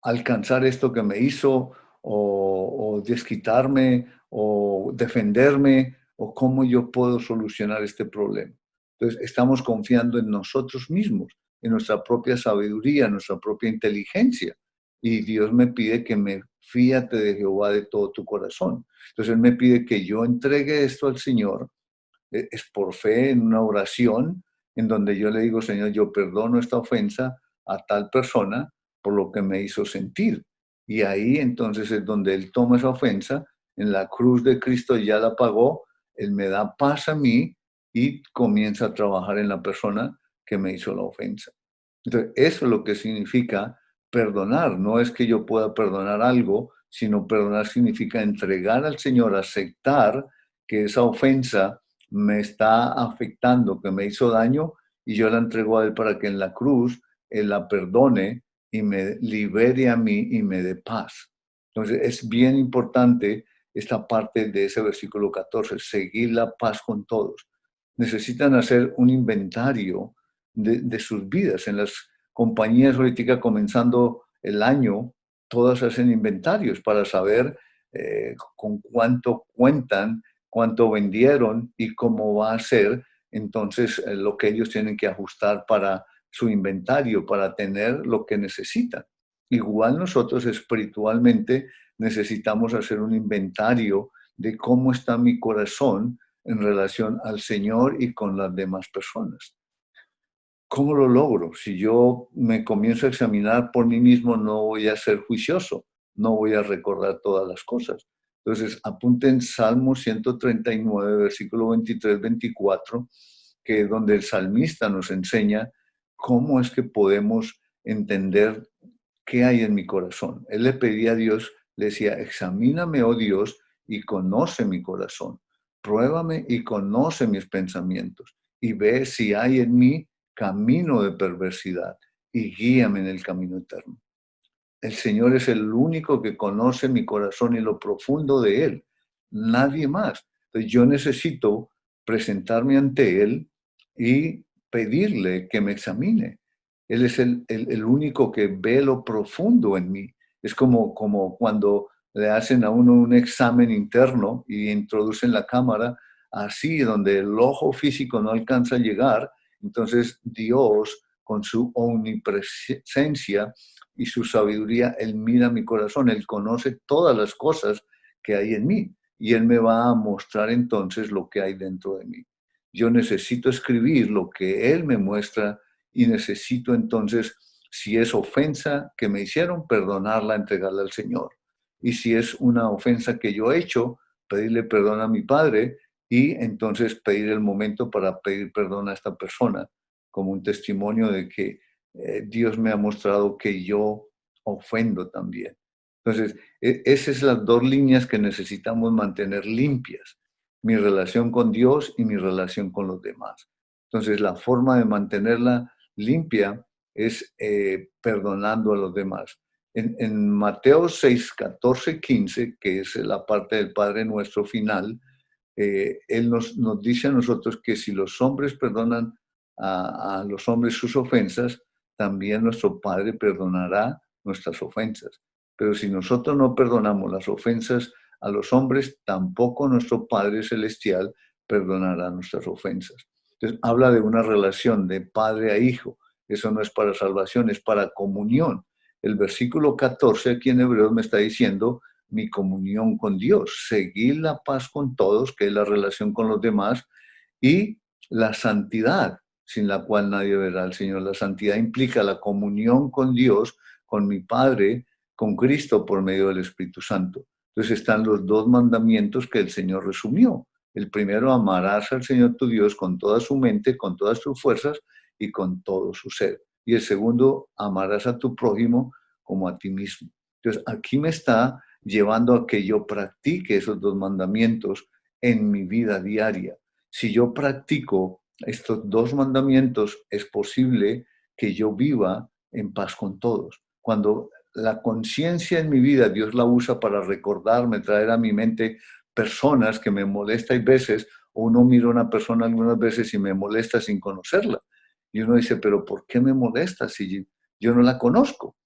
alcanzar esto que me hizo, o desquitarme, o defenderme, o cómo yo puedo solucionar este problema? Entonces, estamos confiando en nosotros mismos, en nuestra propia sabiduría, en nuestra propia inteligencia. Y Dios me pide que me fíate de Jehová de todo tu corazón. Entonces, Él me pide que yo entregue esto al Señor, es por fe, en una oración, en donde yo le digo, Señor, yo perdono esta ofensa a tal persona por lo que me hizo sentir. Y ahí entonces es donde Él toma esa ofensa, en la cruz de Cristo ya la pagó, Él me da paz a mí y comienza a trabajar en la persona que me hizo la ofensa. Entonces, eso es lo que significa perdonar. No es que yo pueda perdonar algo, sino perdonar significa entregar al Señor, aceptar que esa ofensa me está afectando, que me hizo daño, y yo la entrego a Él para que en la cruz Él la perdone y me libere a mí y me dé paz. Entonces es bien importante esta parte de ese versículo 14, seguir la paz con todos. Necesitan hacer un inventario de sus vidas. En las compañías ahorita comenzando el año, todas hacen inventarios para saber con cuánto cuentan, cuánto vendieron y cómo va a ser entonces lo que ellos tienen que ajustar para su inventario, para tener lo que necesitan. Igual nosotros espiritualmente necesitamos hacer un inventario de cómo está mi corazón en relación al Señor y con las demás personas. ¿Cómo lo logro? Si yo me comienzo a examinar por mí mismo, no voy a ser juicioso, no voy a recordar todas las cosas. Entonces, apunten Salmo 139, versículo 23-24, que es donde el salmista nos enseña cómo es que podemos entender qué hay en mi corazón. Él le pedía a Dios, le decía, examíname, oh Dios, y conoce mi corazón. Pruébame y conoce mis pensamientos, y ve si hay en mí camino de perversidad, y guíame en el camino eterno. El Señor es el único que conoce mi corazón y lo profundo de Él. Nadie más. Entonces yo necesito presentarme ante Él y pedirle que me examine. Él es el único que ve lo profundo en mí. Es como cuando le hacen a uno un examen interno y introducen la cámara así, donde el ojo físico no alcanza a llegar. Entonces Dios, con su omnipresencia y su sabiduría, Él mira mi corazón, Él conoce todas las cosas que hay en mí y Él me va a mostrar entonces lo que hay dentro de mí. Yo necesito escribir lo que Él me muestra y necesito entonces, si es ofensa que me hicieron, perdonarla, entregarla al Señor. Y si es una ofensa que yo he hecho, pedirle perdón a mi Padre y entonces pedir el momento para pedir perdón a esta persona como un testimonio de que Dios me ha mostrado que yo ofendo también. Entonces, esas son las dos líneas que necesitamos mantener limpias, mi relación con Dios y mi relación con los demás. Entonces, la forma de mantenerla limpia es perdonando a los demás. En Mateo 6, 14, 15, que es la parte del Padre Nuestro final, Él nos dice a nosotros que si los hombres perdonan a los hombres sus ofensas, también nuestro Padre perdonará nuestras ofensas. Pero si nosotros no perdonamos las ofensas a los hombres, tampoco nuestro Padre Celestial perdonará nuestras ofensas. Entonces, habla de una relación de padre a hijo. Eso no es para salvación, es para comunión. El versículo 14 aquí en Hebreos me está diciendo mi comunión con Dios, seguir la paz con todos, que es la relación con los demás, y la santidad, sin la cual nadie verá al Señor. La santidad implica la comunión con Dios, con mi Padre, con Cristo por medio del Espíritu Santo. Entonces están los dos mandamientos que el Señor resumió. El primero, amarás al Señor tu Dios con toda su mente, con todas sus fuerzas y con todo su ser. Y el segundo, amarás a tu prójimo como a ti mismo. Entonces aquí me está llevando a que yo practique esos dos mandamientos en mi vida diaria. Si yo practico estos dos mandamientos, es posible que yo viva en paz con todos. Cuando la conciencia en mi vida, Dios la usa para recordarme, traer a mi mente personas que me molestan. Hay veces, o uno mira a una persona algunas veces y me molesta sin conocerla. Y uno dice, pero ¿por qué me molesta si yo no la conozco?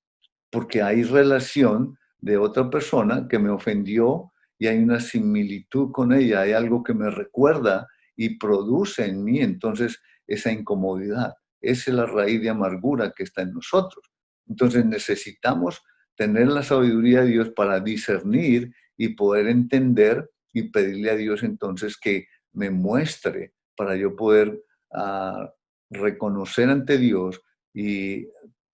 Porque hay relación de otra persona que me ofendió y hay una similitud con ella, hay algo que me recuerda y produce en mí entonces esa incomodidad. Esa es la raíz de amargura que está en nosotros. Entonces necesitamos tener la sabiduría de Dios para discernir y poder entender y pedirle a Dios entonces que me muestre para yo poder reconocer ante Dios y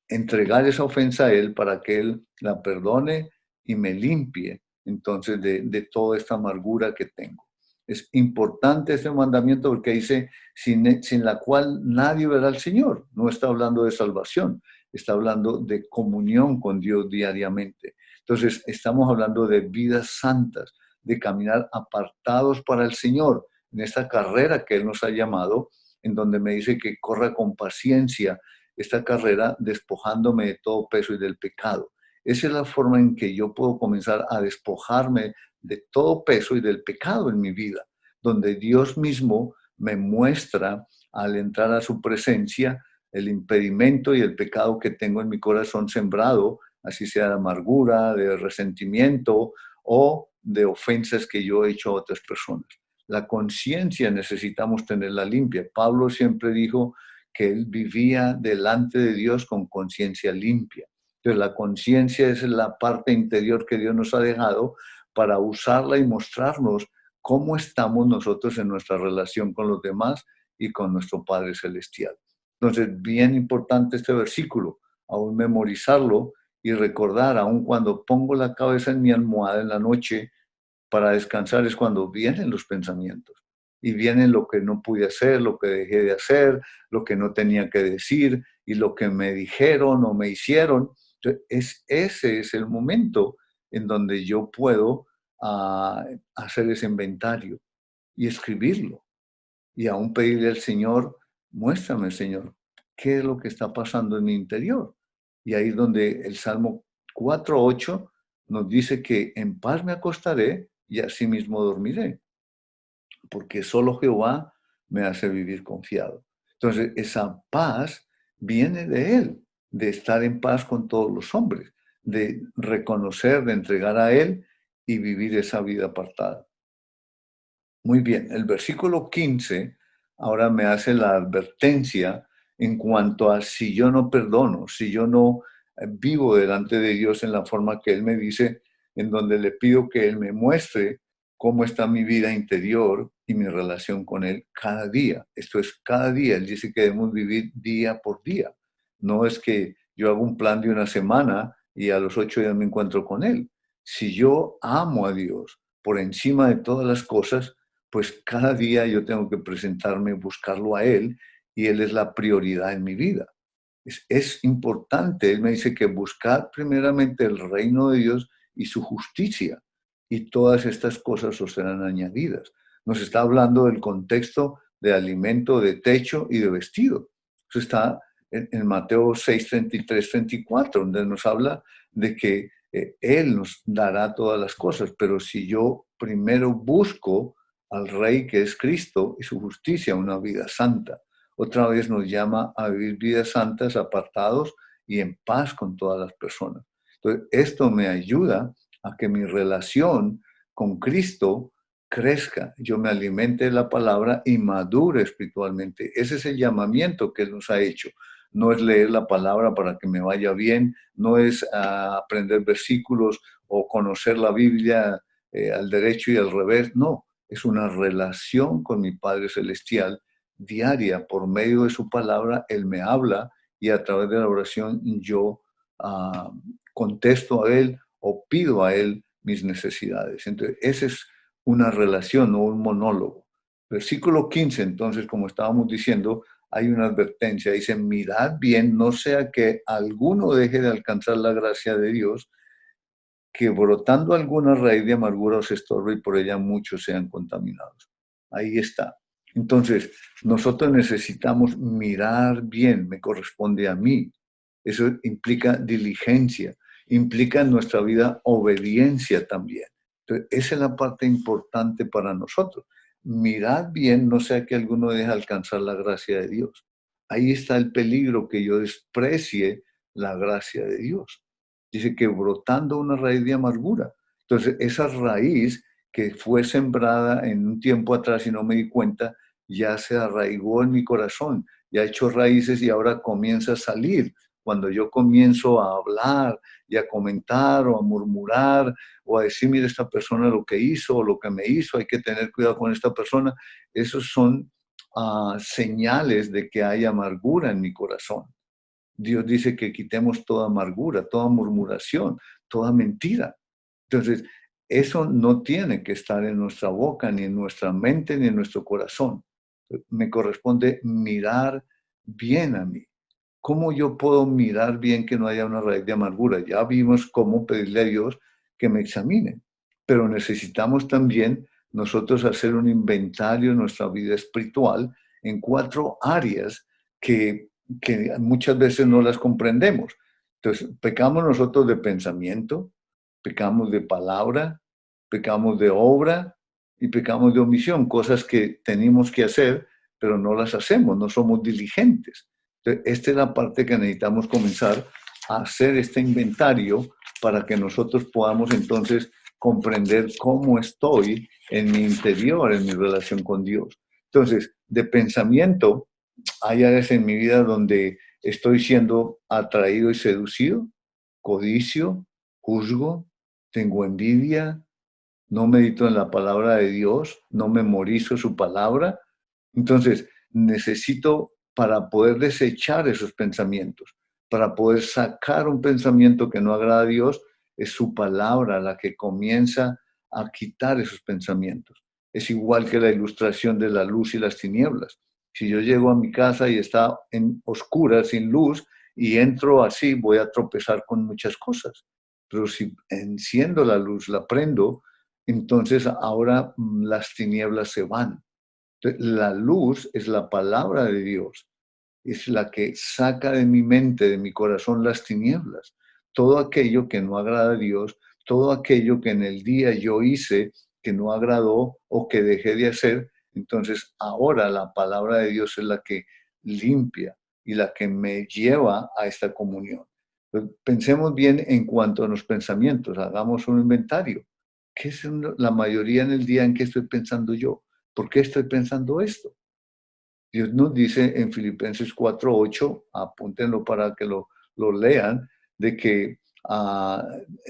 entregar esa ofensa a Él para que Él la perdone y me limpie entonces de toda esta amargura que tengo. Es importante este mandamiento porque dice, sin la cual nadie verá al Señor. No está hablando de salvación, está hablando de comunión con Dios diariamente. Entonces, estamos hablando de vidas santas, de caminar apartados para el Señor, en esta carrera que Él nos ha llamado, en donde me dice que corra con paciencia esta carrera, despojándome de todo peso y del pecado. Esa es la forma en que yo puedo comenzar a despojarme de todo peso y del pecado en mi vida, donde Dios mismo me muestra al entrar a su presencia el impedimento y el pecado que tengo en mi corazón sembrado, así sea de amargura, de resentimiento o de ofensas que yo he hecho a otras personas. La conciencia necesitamos tenerla limpia. Pablo siempre dijo que él vivía delante de Dios con conciencia limpia. Entonces la conciencia es la parte interior que Dios nos ha dejado para usarla y mostrarnos cómo estamos nosotros en nuestra relación con los demás y con nuestro Padre Celestial. Entonces, bien importante este versículo, aún memorizarlo y recordar, aún cuando pongo la cabeza en mi almohada en la noche para descansar, es cuando vienen los pensamientos y vienen lo que no pude hacer, lo que dejé de hacer, lo que no tenía que decir y lo que me dijeron o me hicieron. Entonces, ese es el momento en donde yo puedo hacer ese inventario y escribirlo y aún pedirle al Señor, muéstrame, Señor, qué es lo que está pasando en mi interior. Y ahí es donde el Salmo 4:8 nos dice que en paz me acostaré y así mismo dormiré, porque solo Jehová me hace vivir confiado. Entonces, esa paz viene de Él, de estar en paz con todos los hombres, de reconocer, de entregar a Él y vivir esa vida apartada. Muy bien, el versículo 15 ahora me hace la advertencia en cuanto a si yo no perdono, si yo no vivo delante de Dios en la forma que Él me dice, en donde le pido que Él me muestre cómo está mi vida interior y mi relación con Él cada día. Esto es cada día. Él dice que debemos vivir día por día. No es que yo hago un plan de una semana y a los 8 días me encuentro con Él. Si yo amo a Dios por encima de todas las cosas, pues cada día yo tengo que presentarme, buscarlo a Él, y Él es la prioridad en mi vida. Es importante, Él me dice que buscar primeramente el reino de Dios y su justicia, y todas estas cosas os serán añadidas. Nos está hablando del contexto de alimento, de techo y de vestido. Eso está en Mateo 6, 33, 34, donde nos habla de que Él nos dará todas las cosas, pero si yo primero busco al Rey que es Cristo y su justicia, una vida santa. Otra vez nos llama a vivir vidas santas, apartados y en paz con todas las personas. Entonces, esto me ayuda a que mi relación con Cristo crezca, yo me alimente de la palabra y madure espiritualmente. Ese es el llamamiento que Él nos ha hecho. No es leer la palabra para que me vaya bien, no es aprender versículos o conocer la Biblia al derecho y al revés, no. Es una relación con mi Padre Celestial diaria. Por medio de su palabra, Él me habla y a través de la oración yo contesto a Él o pido a Él mis necesidades. Entonces, esa es una relación, no un monólogo. Versículo 15, entonces, como estábamos diciendo, hay una advertencia. Dice, mirad bien, no sea que alguno deje de alcanzar la gracia de Dios, que brotando alguna raíz de amargura os estorbe y por ella muchos sean contaminados. Ahí está. Entonces, nosotros necesitamos mirar bien, me corresponde a mí. Eso implica diligencia. implica en nuestra vida obediencia también. Entonces, esa es la parte importante para nosotros. Mirad bien, no sea que alguno deje alcanzar la gracia de Dios. Ahí está el peligro, que yo desprecie la gracia de Dios. Dice que brotando una raíz de amargura. Entonces, esa raíz que fue sembrada en un tiempo atrás y no me di cuenta, ya se arraigó en mi corazón, ya ha hecho raíces y ahora comienza a salir. Cuando yo comienzo a hablar y a comentar o a murmurar o a decir, mira, esta persona lo que hizo o lo que me hizo, hay que tener cuidado con esta persona, esos son señales de que hay amargura en mi corazón. Dios dice que quitemos toda amargura, toda murmuración, toda mentira. Entonces, eso no tiene que estar en nuestra boca, ni en nuestra mente, ni en nuestro corazón. Me corresponde mirar bien a mí. ¿Cómo yo puedo mirar bien que no haya una raíz de amargura? Ya vimos cómo pedirle a Dios que me examine, pero necesitamos también nosotros hacer un inventario de nuestra vida espiritual en 4 áreas que muchas veces no las comprendemos. Entonces, pecamos nosotros de pensamiento, pecamos de palabra, pecamos de obra y pecamos de omisión, cosas que tenemos que hacer, pero no las hacemos, no somos diligentes. Entonces, esta es la parte que necesitamos comenzar a hacer este inventario para que nosotros podamos entonces comprender cómo estoy en mi interior, en mi relación con Dios. Entonces, de pensamiento, hay áreas en mi vida donde estoy siendo atraído y seducido, codicio, juzgo, tengo envidia, no medito en la palabra de Dios, no memorizo su palabra. Entonces, necesito, para poder desechar esos pensamientos, para poder sacar un pensamiento que no agrada a Dios, es su palabra la que comienza a quitar esos pensamientos. Es igual que la ilustración de la luz y las tinieblas. Si yo llego a mi casa y está en oscura, sin luz, y entro así, voy a tropezar con muchas cosas. Pero si enciendo la luz, la prendo, entonces ahora las tinieblas se van. La luz es la palabra de Dios, es la que saca de mi mente, de mi corazón, las tinieblas. Todo aquello que no agrada a Dios, todo aquello que en el día yo hice que no agradó o que dejé de hacer, entonces ahora la palabra de Dios es la que limpia y la que me lleva a esta comunión. Pensemos bien en cuanto a los pensamientos, hagamos un inventario. ¿Qué es la mayoría en el día en que estoy pensando yo? ¿Por qué estoy pensando esto? Dios nos dice en Filipenses 4:8, apúntenlo para que lo lean, de que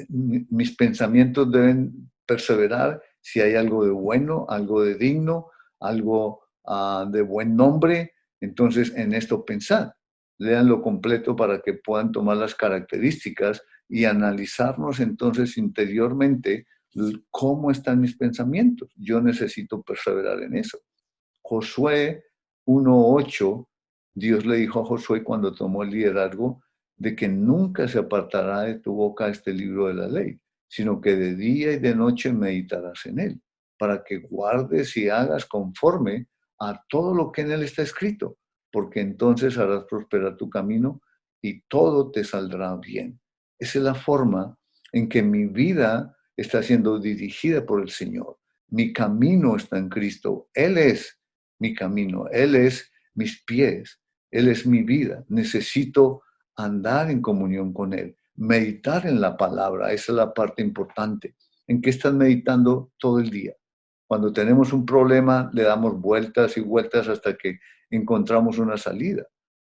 mis pensamientos deben perseverar si hay algo de bueno, algo de digno, algo de buen nombre. Entonces, en esto pensad. Leanlo completo para que puedan tomar las características y analizarnos entonces interiormente cómo están mis pensamientos. Yo necesito perseverar en eso. Josué 1:8, Dios le dijo a Josué cuando tomó el liderazgo de que nunca se apartará de tu boca este libro de la ley, sino que de día y de noche meditarás en él, para que guardes y hagas conforme a todo lo que en él está escrito, porque entonces harás prosperar tu camino y todo te saldrá bien. Esa es la forma en que mi vida está siendo dirigida por el Señor. Mi camino está en Cristo. Él es mi camino, Él es mis pies, Él es mi vida. Necesito andar en comunión con Él, meditar en la palabra, esa es la parte importante. ¿En qué estás meditando todo el día? Cuando tenemos un problema, le damos vueltas y vueltas hasta que encontramos una salida.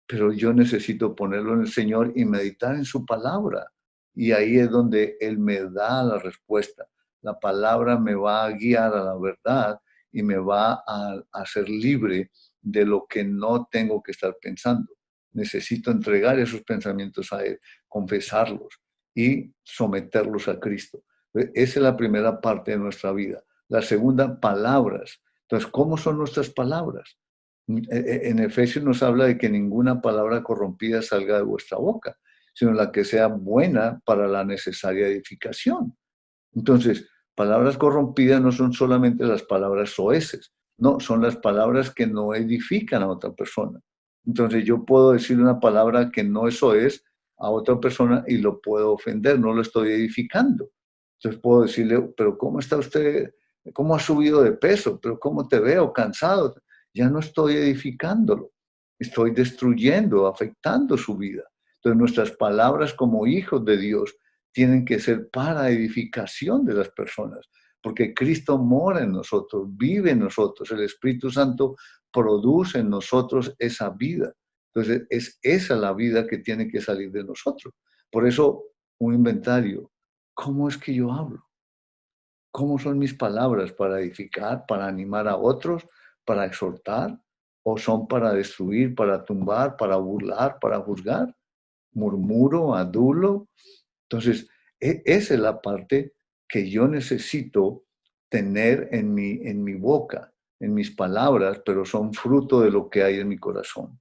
Pero yo necesito ponerlo en el Señor y meditar en su palabra. Y ahí es donde Él me da la respuesta. La palabra me va a guiar a la verdad y me va a hacer libre de lo que no tengo que estar pensando. Necesito entregar esos pensamientos a Él, confesarlos y someterlos a Cristo. Esa es la primera parte de nuestra vida. La segunda, palabras. Entonces, ¿cómo son nuestras palabras? En Efesios nos habla de que ninguna palabra corrompida salga de vuestra boca, sino la que sea buena para la necesaria edificación. Entonces, palabras corrompidas no son solamente las palabras soeces, no, son las palabras que no edifican a otra persona. Entonces, yo puedo decir una palabra que no es soez a otra persona y lo puedo ofender, no lo estoy edificando. Entonces puedo decirle, pero ¿cómo está usted? ¿Cómo ha subido de peso? ¿Pero cómo te veo? Cansado. Ya no estoy edificándolo, estoy destruyendo, afectando su vida. Entonces nuestras palabras como hijos de Dios tienen que ser para edificación de las personas, porque Cristo mora en nosotros, vive en nosotros, el Espíritu Santo produce en nosotros esa vida. Entonces es esa la vida que tiene que salir de nosotros. Por eso un inventario, ¿cómo es que yo hablo? ¿Cómo son mis palabras? ¿Para edificar, para animar a otros, para exhortar? ¿O son para destruir, para tumbar, para burlar, para juzgar? ¿Murmuro, adulo? Entonces, esa es la parte que yo necesito tener en mi boca, en mis palabras, pero son fruto de lo que hay en mi corazón.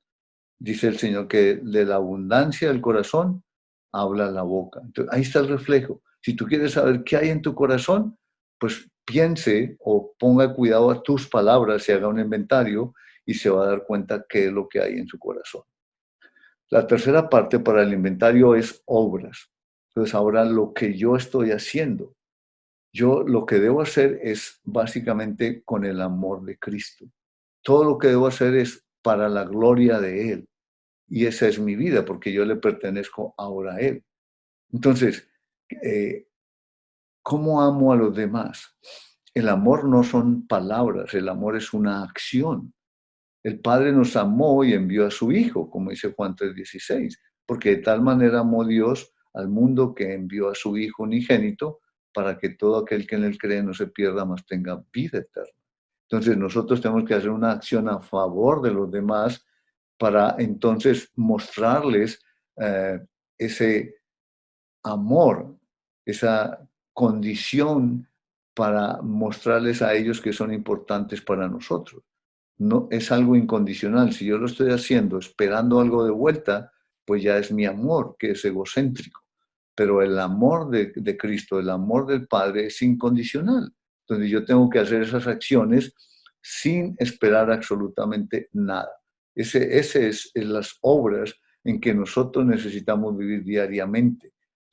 Dice el Señor que de la abundancia del corazón habla la boca. Entonces, ahí está el reflejo. Si tú quieres saber qué hay en tu corazón, pues piense o ponga cuidado a tus palabras y haga un inventario y se va a dar cuenta qué es lo que hay en su corazón. La tercera parte para el inventario es obras. Entonces, ahora lo que yo estoy haciendo, yo lo que debo hacer es básicamente con el amor de Cristo. Todo lo que debo hacer es para la gloria de Él. Y esa es mi vida, porque yo le pertenezco ahora a Él. Entonces, ¿cómo amo a los demás? El amor no son palabras, el amor es una acción. El Padre nos amó y envió a su Hijo, como dice Juan 3:16, porque de tal manera amó Dios al mundo que envió a su Hijo unigénito para que todo aquel que en él cree no se pierda, mas tenga vida eterna. Entonces nosotros tenemos que hacer una acción a favor de los demás para entonces mostrarles ese amor, esa condición para mostrarles a ellos que son importantes para nosotros. No es algo incondicional. Si yo lo estoy haciendo esperando algo de vuelta, pues ya es mi amor, que es egocéntrico. Pero el amor de Cristo, el amor del Padre es incondicional. Entonces yo tengo que hacer esas acciones sin esperar absolutamente nada. Ese es las obras en que nosotros necesitamos vivir diariamente,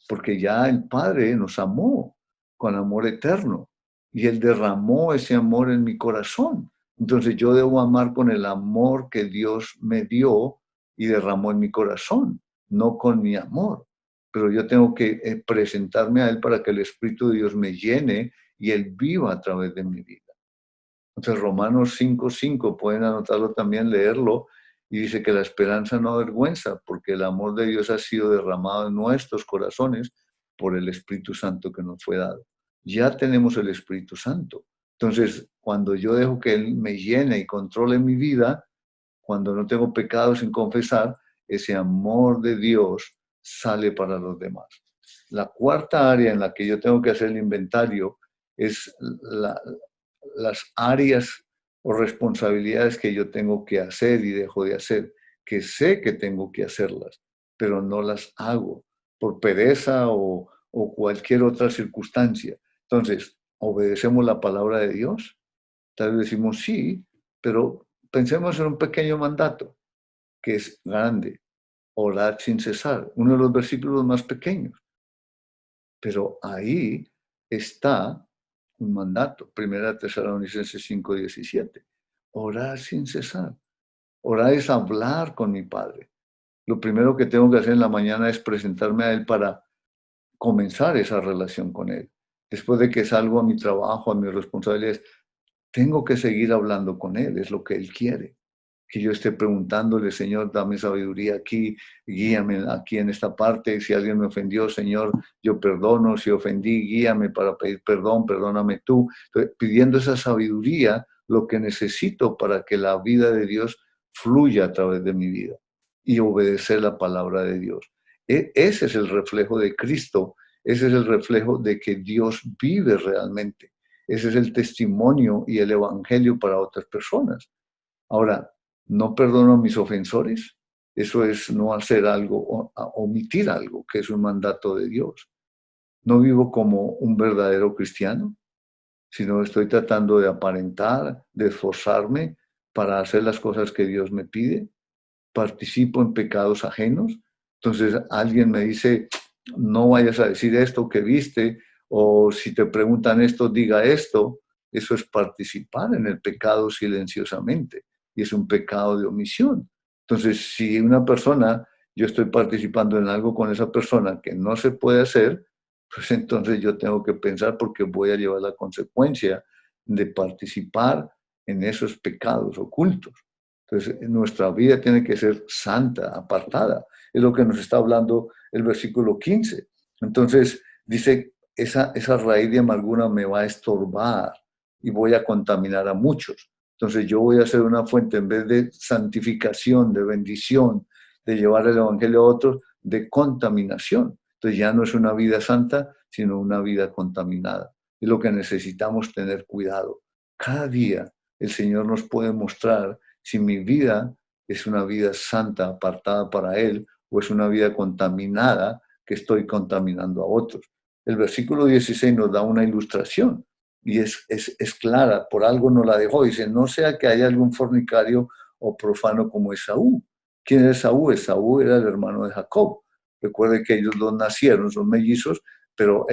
porque ya el Padre nos amó con amor eterno y Él derramó ese amor en mi corazón. Entonces yo debo amar con el amor que Dios me dio y derramó en mi corazón, no con mi amor. Pero yo tengo que presentarme a Él para que el Espíritu de Dios me llene y Él viva a través de mi vida. Entonces Romanos 5:5, pueden anotarlo también, leerlo, y dice que la esperanza no avergüenza, porque el amor de Dios ha sido derramado en nuestros corazones por el Espíritu Santo que nos fue dado. Ya tenemos el Espíritu Santo. Entonces, cuando yo dejo que Él me llene y controle mi vida, cuando no tengo pecados sin confesar, ese amor de Dios sale para los demás. La cuarta área en la que yo tengo que hacer el inventario es las áreas o responsabilidades que yo tengo que hacer y dejo de hacer, que sé que tengo que hacerlas, pero no las hago por pereza o cualquier otra circunstancia. Entonces, ¿obedecemos la palabra de Dios? Tal vez decimos sí, pero pensemos en un pequeño mandato que es grande: orad sin cesar, uno de los versículos más pequeños. Pero ahí está un mandato, 1 Tesalonicenses 5:17. Orar sin cesar. Orar es hablar con mi Padre. Lo primero que tengo que hacer en la mañana es presentarme a Él para comenzar esa relación con Él. Después de que salgo a mi trabajo, a mis responsabilidades, tengo que seguir hablando con Él, es lo que Él quiere. Que yo esté preguntándole: Señor, dame sabiduría aquí, guíame aquí en esta parte. Si alguien me ofendió, Señor, yo perdono. Si ofendí, guíame para pedir perdón, perdóname tú. Entonces, pidiendo esa sabiduría, lo que necesito para que la vida de Dios fluya a través de mi vida y obedecer la palabra de Dios. Ese es el reflejo de Cristo, ese es el reflejo de que Dios vive realmente. Ese es el testimonio y el evangelio para otras personas. Ahora, no perdono a mis ofensores, eso es no hacer algo, omitir algo, que es un mandato de Dios. No vivo como un verdadero cristiano, sino estoy tratando de aparentar, de esforzarme para hacer las cosas que Dios me pide. Participo en pecados ajenos, Entonces alguien me dice, no vayas a decir esto que viste, o si te preguntan esto, diga esto. Eso es participar en el pecado silenciosamente y es un pecado de omisión. Entonces, si una persona, yo estoy participando en algo con esa persona que no se puede hacer, pues entonces yo tengo que pensar porque voy a llevar la consecuencia de participar en esos pecados ocultos. Entonces, nuestra vida tiene que ser santa, apartada. Es lo que nos está hablando el versículo 15. Entonces, dice, esa raíz de amargura me va a estorbar y voy a contaminar a muchos. Entonces, yo voy a ser una fuente, en vez de santificación, de bendición, de llevar el evangelio a otros, de contaminación. Entonces, ya no es una vida santa, sino una vida contaminada. Es lo que necesitamos tener cuidado. Cada día el Señor nos puede mostrar si mi vida es una vida santa, apartada para Él, o es una vida contaminada que estoy contaminando a otros. El versículo 16 nos da una ilustración y es clara, por algo nos la dejó. Dice, no sea que haya algún fornicario o profano como Esaú. ¿Quién era Esaú? Esaú era el hermano de Jacob. Recuerde que ellos dos nacieron, son mellizos, pero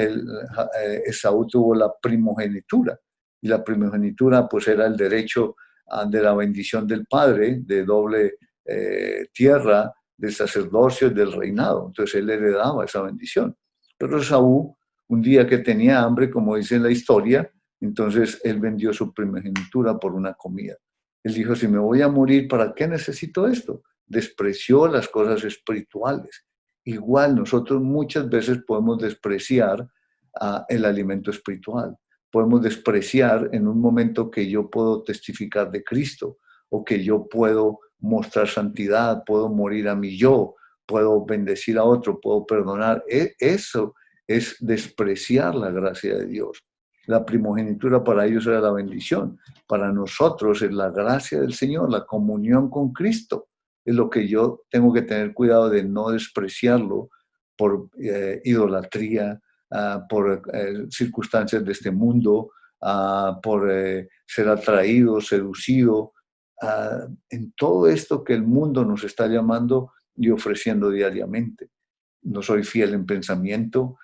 Esaú tuvo la primogenitura. Y la primogenitura pues era el derecho de la bendición del padre, de doble tierra, del sacerdocio y del reinado. Entonces él heredaba esa bendición. Pero Esaú, un día que tenía hambre, como dice la historia, entonces él vendió su primogenitura por una comida. Él dijo, si me voy a morir, ¿para qué necesito esto? Despreció las cosas espirituales. Igual nosotros muchas veces podemos despreciar el alimento espiritual. Podemos despreciar en un momento que yo puedo testificar de Cristo o que yo puedo mostrar santidad, puedo morir a mi yo, puedo bendecir a otro, puedo perdonar. Eso es despreciar la gracia de Dios. La primogenitura para ellos era la bendición. Para nosotros es la gracia del Señor, la comunión con Cristo. Es lo que yo tengo que tener cuidado de no despreciarlo por idolatría, por circunstancias de este mundo, por ser atraído, seducido, en todo esto que el mundo nos está llamando y ofreciendo diariamente. No soy fiel en pensamiento,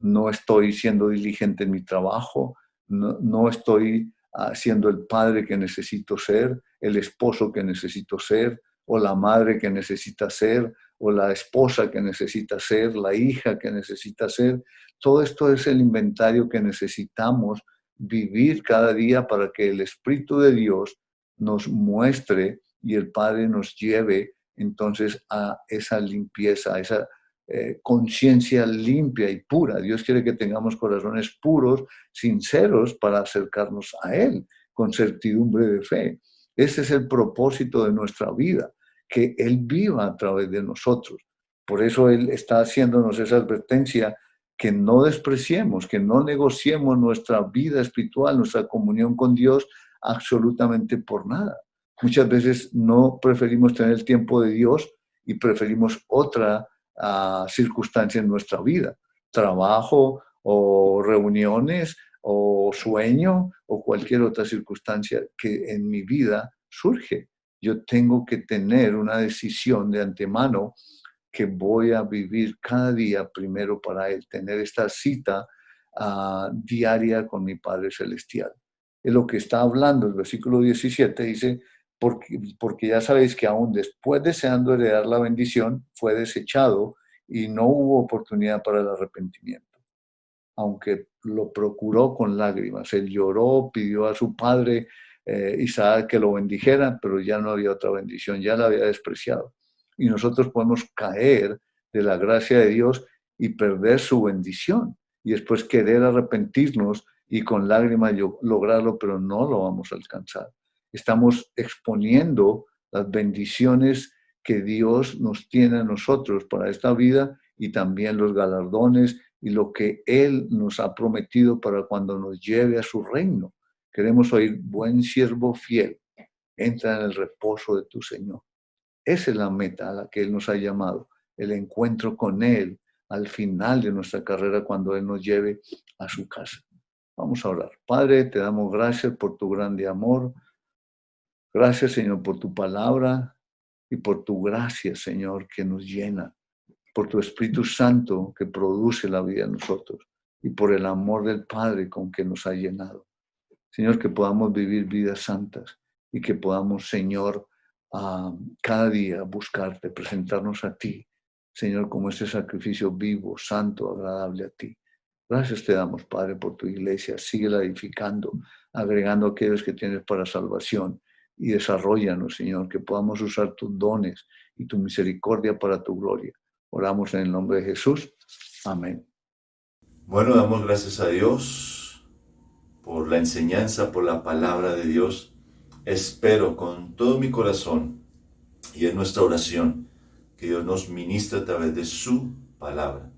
no estoy siendo diligente en mi trabajo, no estoy siendo el padre que necesito ser, el esposo que necesito ser, o la madre que necesita ser, o la esposa que necesita ser, la hija que necesita ser. Todo esto es el inventario que necesitamos vivir cada día para que el Espíritu de Dios nos muestre y el Padre nos lleve entonces a esa limpieza, a esa conciencia limpia y pura. Dios quiere que tengamos corazones puros, sinceros, para acercarnos a Él con certidumbre de fe. Ese es el propósito de nuestra vida, que Él viva a través de nosotros. Por eso Él está haciéndonos esa advertencia, que no despreciemos, que no negociemos nuestra vida espiritual, nuestra comunión con Dios, absolutamente por nada. Muchas veces no preferimos tener el tiempo de Dios y preferimos otra circunstancia en nuestra vida, trabajo o reuniones o sueño o cualquier otra circunstancia que en mi vida surge. Yo tengo que tener una decisión de antemano que voy a vivir cada día primero para Él, tener esta cita diaria con mi Padre Celestial. Es lo que está hablando el versículo 17, dice, porque ya sabéis que aún después deseando heredar la bendición, fue desechado y no hubo oportunidad para el arrepentimiento. Aunque lo procuró con lágrimas, él lloró, pidió a su padre Isaac que lo bendijera, pero ya no había otra bendición, ya la había despreciado. Y nosotros podemos caer de la gracia de Dios y perder su bendición, y después querer arrepentirnos y con lágrimas lograrlo, pero no lo vamos a alcanzar. Estamos exponiendo las bendiciones que Dios nos tiene a nosotros para esta vida y también los galardones y lo que Él nos ha prometido para cuando nos lleve a su reino. Queremos oír, buen siervo fiel, entra en el reposo de tu Señor. Esa es la meta a la que Él nos ha llamado, el encuentro con Él al final de nuestra carrera cuando Él nos lleve a su casa. Vamos a orar. Padre, te damos gracias por tu grande amor. Gracias, Señor, por tu palabra. y por tu gracia, Señor, que nos llena, por tu Espíritu Santo que produce la vida en nosotros y por el amor del Padre con que nos ha llenado. Señor, que podamos vivir vidas santas y que podamos, Señor, cada día buscarte, presentarnos a ti, Señor, como ese sacrificio vivo, santo, agradable a ti. Gracias te damos, Padre, por tu iglesia. Síguela edificando, agregando aquellos que tienes para salvación y desarrollanos, Señor, que podamos usar tus dones y tu misericordia para tu gloria. Oramos en el nombre de Jesús. Amén. Bueno, damos gracias a Dios por la enseñanza, por la palabra de Dios. Espero con todo mi corazón y en nuestra oración que Dios nos ministre a través de su palabra.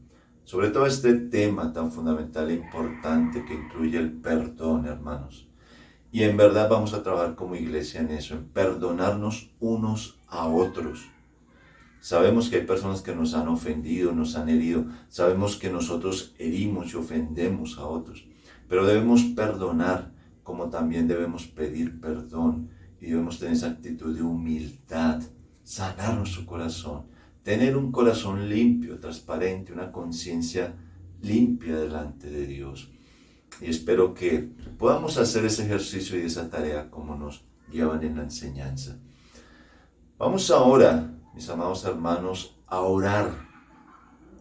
Sobre todo este tema tan fundamental e importante que incluye el perdón, hermanos. Y en verdad vamos a trabajar como iglesia en eso, en perdonarnos unos a otros. Sabemos que hay personas que nos han ofendido, nos han herido. Sabemos que nosotros herimos y ofendemos a otros. Pero debemos perdonar, como también debemos pedir perdón. Y debemos tener esa actitud de humildad, sanar nuestro corazón, tener un corazón limpio, transparente, una conciencia limpia delante de Dios. Y espero que podamos hacer ese ejercicio y esa tarea como nos guiaban en la enseñanza. Vamos ahora, mis amados hermanos, a orar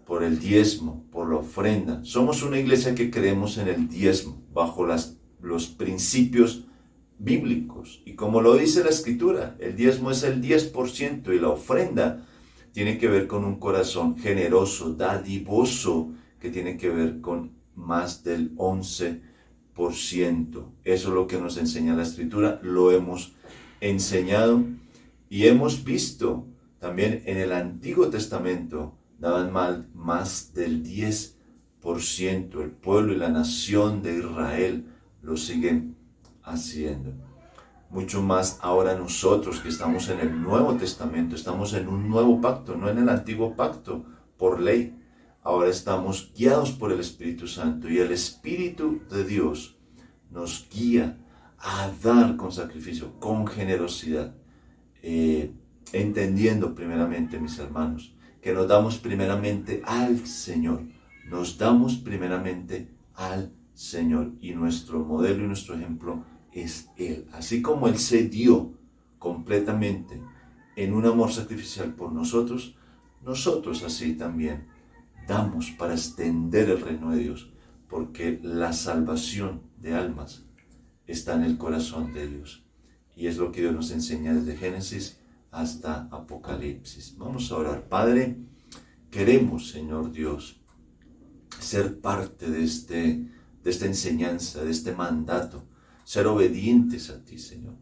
por el diezmo, por la ofrenda. Somos una iglesia que creemos en el diezmo, bajo los principios bíblicos. Y como lo dice la Escritura, el diezmo es el 10% y la ofrenda tiene que ver con un corazón generoso, dadivoso, que tiene que ver con más del 11%. Eso es lo que nos enseña la Escritura, lo hemos enseñado y hemos visto también en el Antiguo Testamento, daban más del 10%. El pueblo y la nación de Israel lo siguen haciendo. Mucho más ahora nosotros que estamos en el Nuevo Testamento, estamos en un nuevo pacto, no en el Antiguo Pacto por ley. Ahora estamos guiados por el Espíritu Santo y el Espíritu de Dios nos guía a dar con sacrificio, con generosidad, entendiendo primeramente, mis hermanos, que nos damos primeramente al Señor, nos damos primeramente al Señor y nuestro modelo y nuestro ejemplo es Él. Así como Él se dio completamente en un amor sacrificial por nosotros, nosotros así también damos para extender el reino de Dios, porque la salvación de almas está en el corazón de Dios. Y es lo que Dios nos enseña desde Génesis hasta Apocalipsis. Vamos a orar. Padre, queremos, Señor Dios, ser parte de esta enseñanza, de este mandato, ser obedientes a ti, Señor.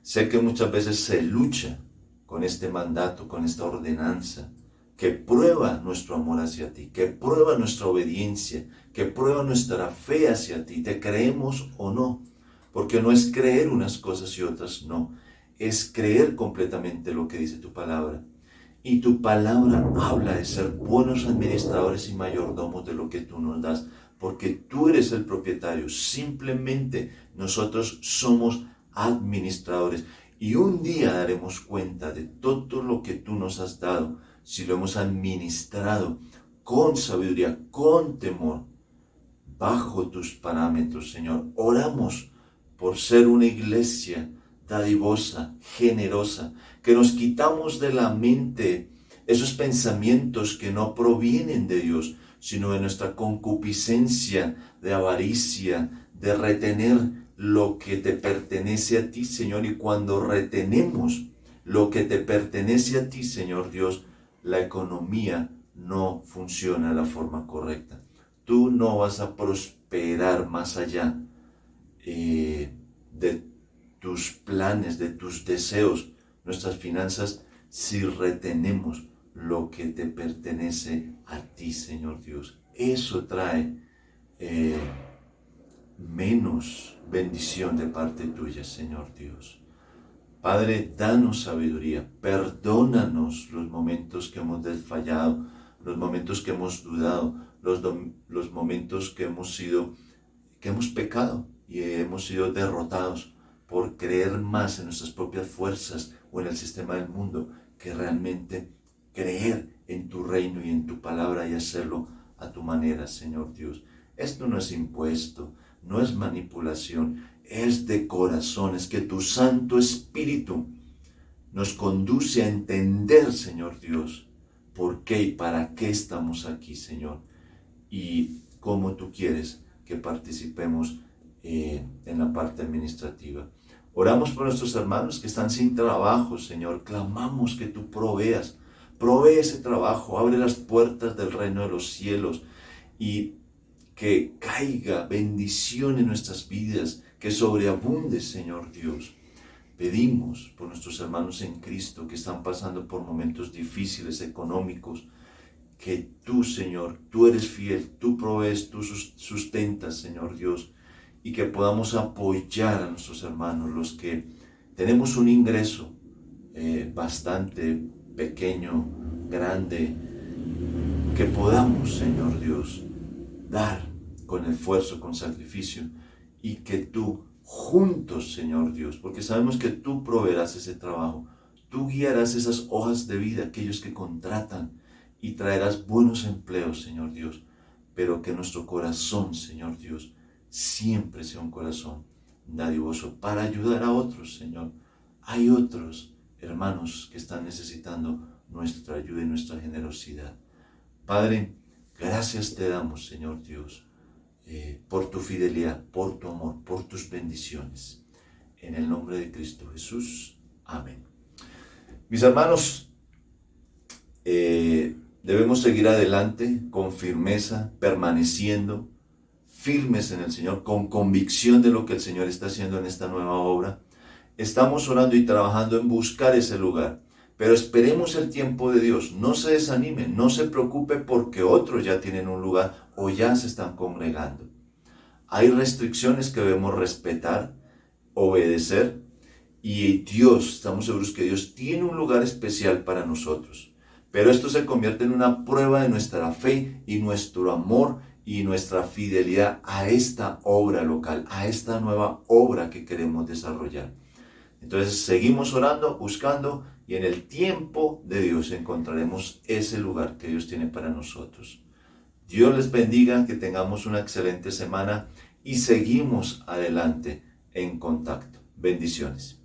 Sé que muchas veces se lucha con este mandato, con esta ordenanza, que prueba nuestro amor hacia ti, que prueba nuestra obediencia, que prueba nuestra fe hacia ti, te creemos o no, porque no es creer unas cosas y otras no, es creer completamente lo que dice tu palabra. Y tu palabra habla de ser buenos administradores y mayordomos de lo que tú nos das, porque tú eres el propietario, simplemente nosotros somos administradores. Y un día daremos cuenta de todo lo que tú nos has dado, si lo hemos administrado con sabiduría, con temor, bajo tus parámetros, Señor. Oramos por ser una iglesia dadivosa, generosa, que nos quitamos de la mente esos pensamientos que no provienen de Dios, sino de nuestra concupiscencia, de avaricia, de retener lo que te pertenece a ti, Señor. Y cuando retenemos lo que te pertenece a ti, Señor Dios, la economía no funciona de la forma correcta. Tú no vas a prosperar más allá de tus planes, de tus deseos, nuestras finanzas, si retenemos lo que te pertenece a ti, Señor Dios. Eso trae menos bendición de parte tuya, Señor Dios. Padre, danos sabiduría, perdónanos los momentos que hemos desfallado, los momentos que hemos dudado, los momentos que hemos pecado y hemos sido derrotados por creer más en nuestras propias fuerzas o en el sistema del mundo que realmente creer en tu reino y en tu palabra y hacerlo a tu manera, Señor Dios. Esto no es impuesto, no es manipulación, es de corazón, es que tu Santo Espíritu nos conduce a entender, Señor Dios, por qué y para qué estamos aquí, Señor, y cómo tú quieres que participemos en la parte administrativa. Oramos por nuestros hermanos que están sin trabajo, Señor. Clamamos que tú proveas. Provee ese trabajo, abre las puertas del reino de los cielos y que caiga bendición en nuestras vidas, que sobreabunde, Señor Dios. Pedimos por nuestros hermanos en Cristo que están pasando por momentos difíciles económicos, que tú, Señor, tú eres fiel, tú provees, tú sustentas, Señor Dios, y que podamos apoyar a nuestros hermanos, los que tenemos un ingreso bastante pequeño, grande, que podamos, Señor Dios, dar con esfuerzo, con sacrificio, y que tú juntos, Señor Dios, porque sabemos que tú proveerás ese trabajo, tú guiarás esas hojas de vida, aquellos que contratan, y traerás buenos empleos, Señor Dios, pero que nuestro corazón, Señor Dios, siempre sea un corazón dadivoso para ayudar a otros, Señor. Hay otros hermanos que están necesitando nuestra ayuda y nuestra generosidad. Padre, gracias te damos, Señor Dios, por tu fidelidad, por tu amor, por tus bendiciones. En el nombre de Cristo Jesús. Amén. Mis hermanos, debemos seguir adelante con firmeza, permaneciendo firmes en el Señor, con convicción de lo que el Señor está haciendo en esta nueva obra. Estamos orando y trabajando en buscar ese lugar, pero esperemos el tiempo de Dios. No se desanime, no se preocupe porque otros ya tienen un lugar o ya se están congregando. Hay restricciones que debemos respetar, obedecer, y Dios, estamos seguros que Dios tiene un lugar especial para nosotros. Pero esto se convierte en una prueba de nuestra fe y nuestro amor y nuestra fidelidad a esta obra local, a esta nueva obra que queremos desarrollar. Entonces seguimos orando, buscando, y en el tiempo de Dios encontraremos ese lugar que Dios tiene para nosotros. Dios les bendiga, que tengamos una excelente semana y seguimos adelante en contacto. Bendiciones.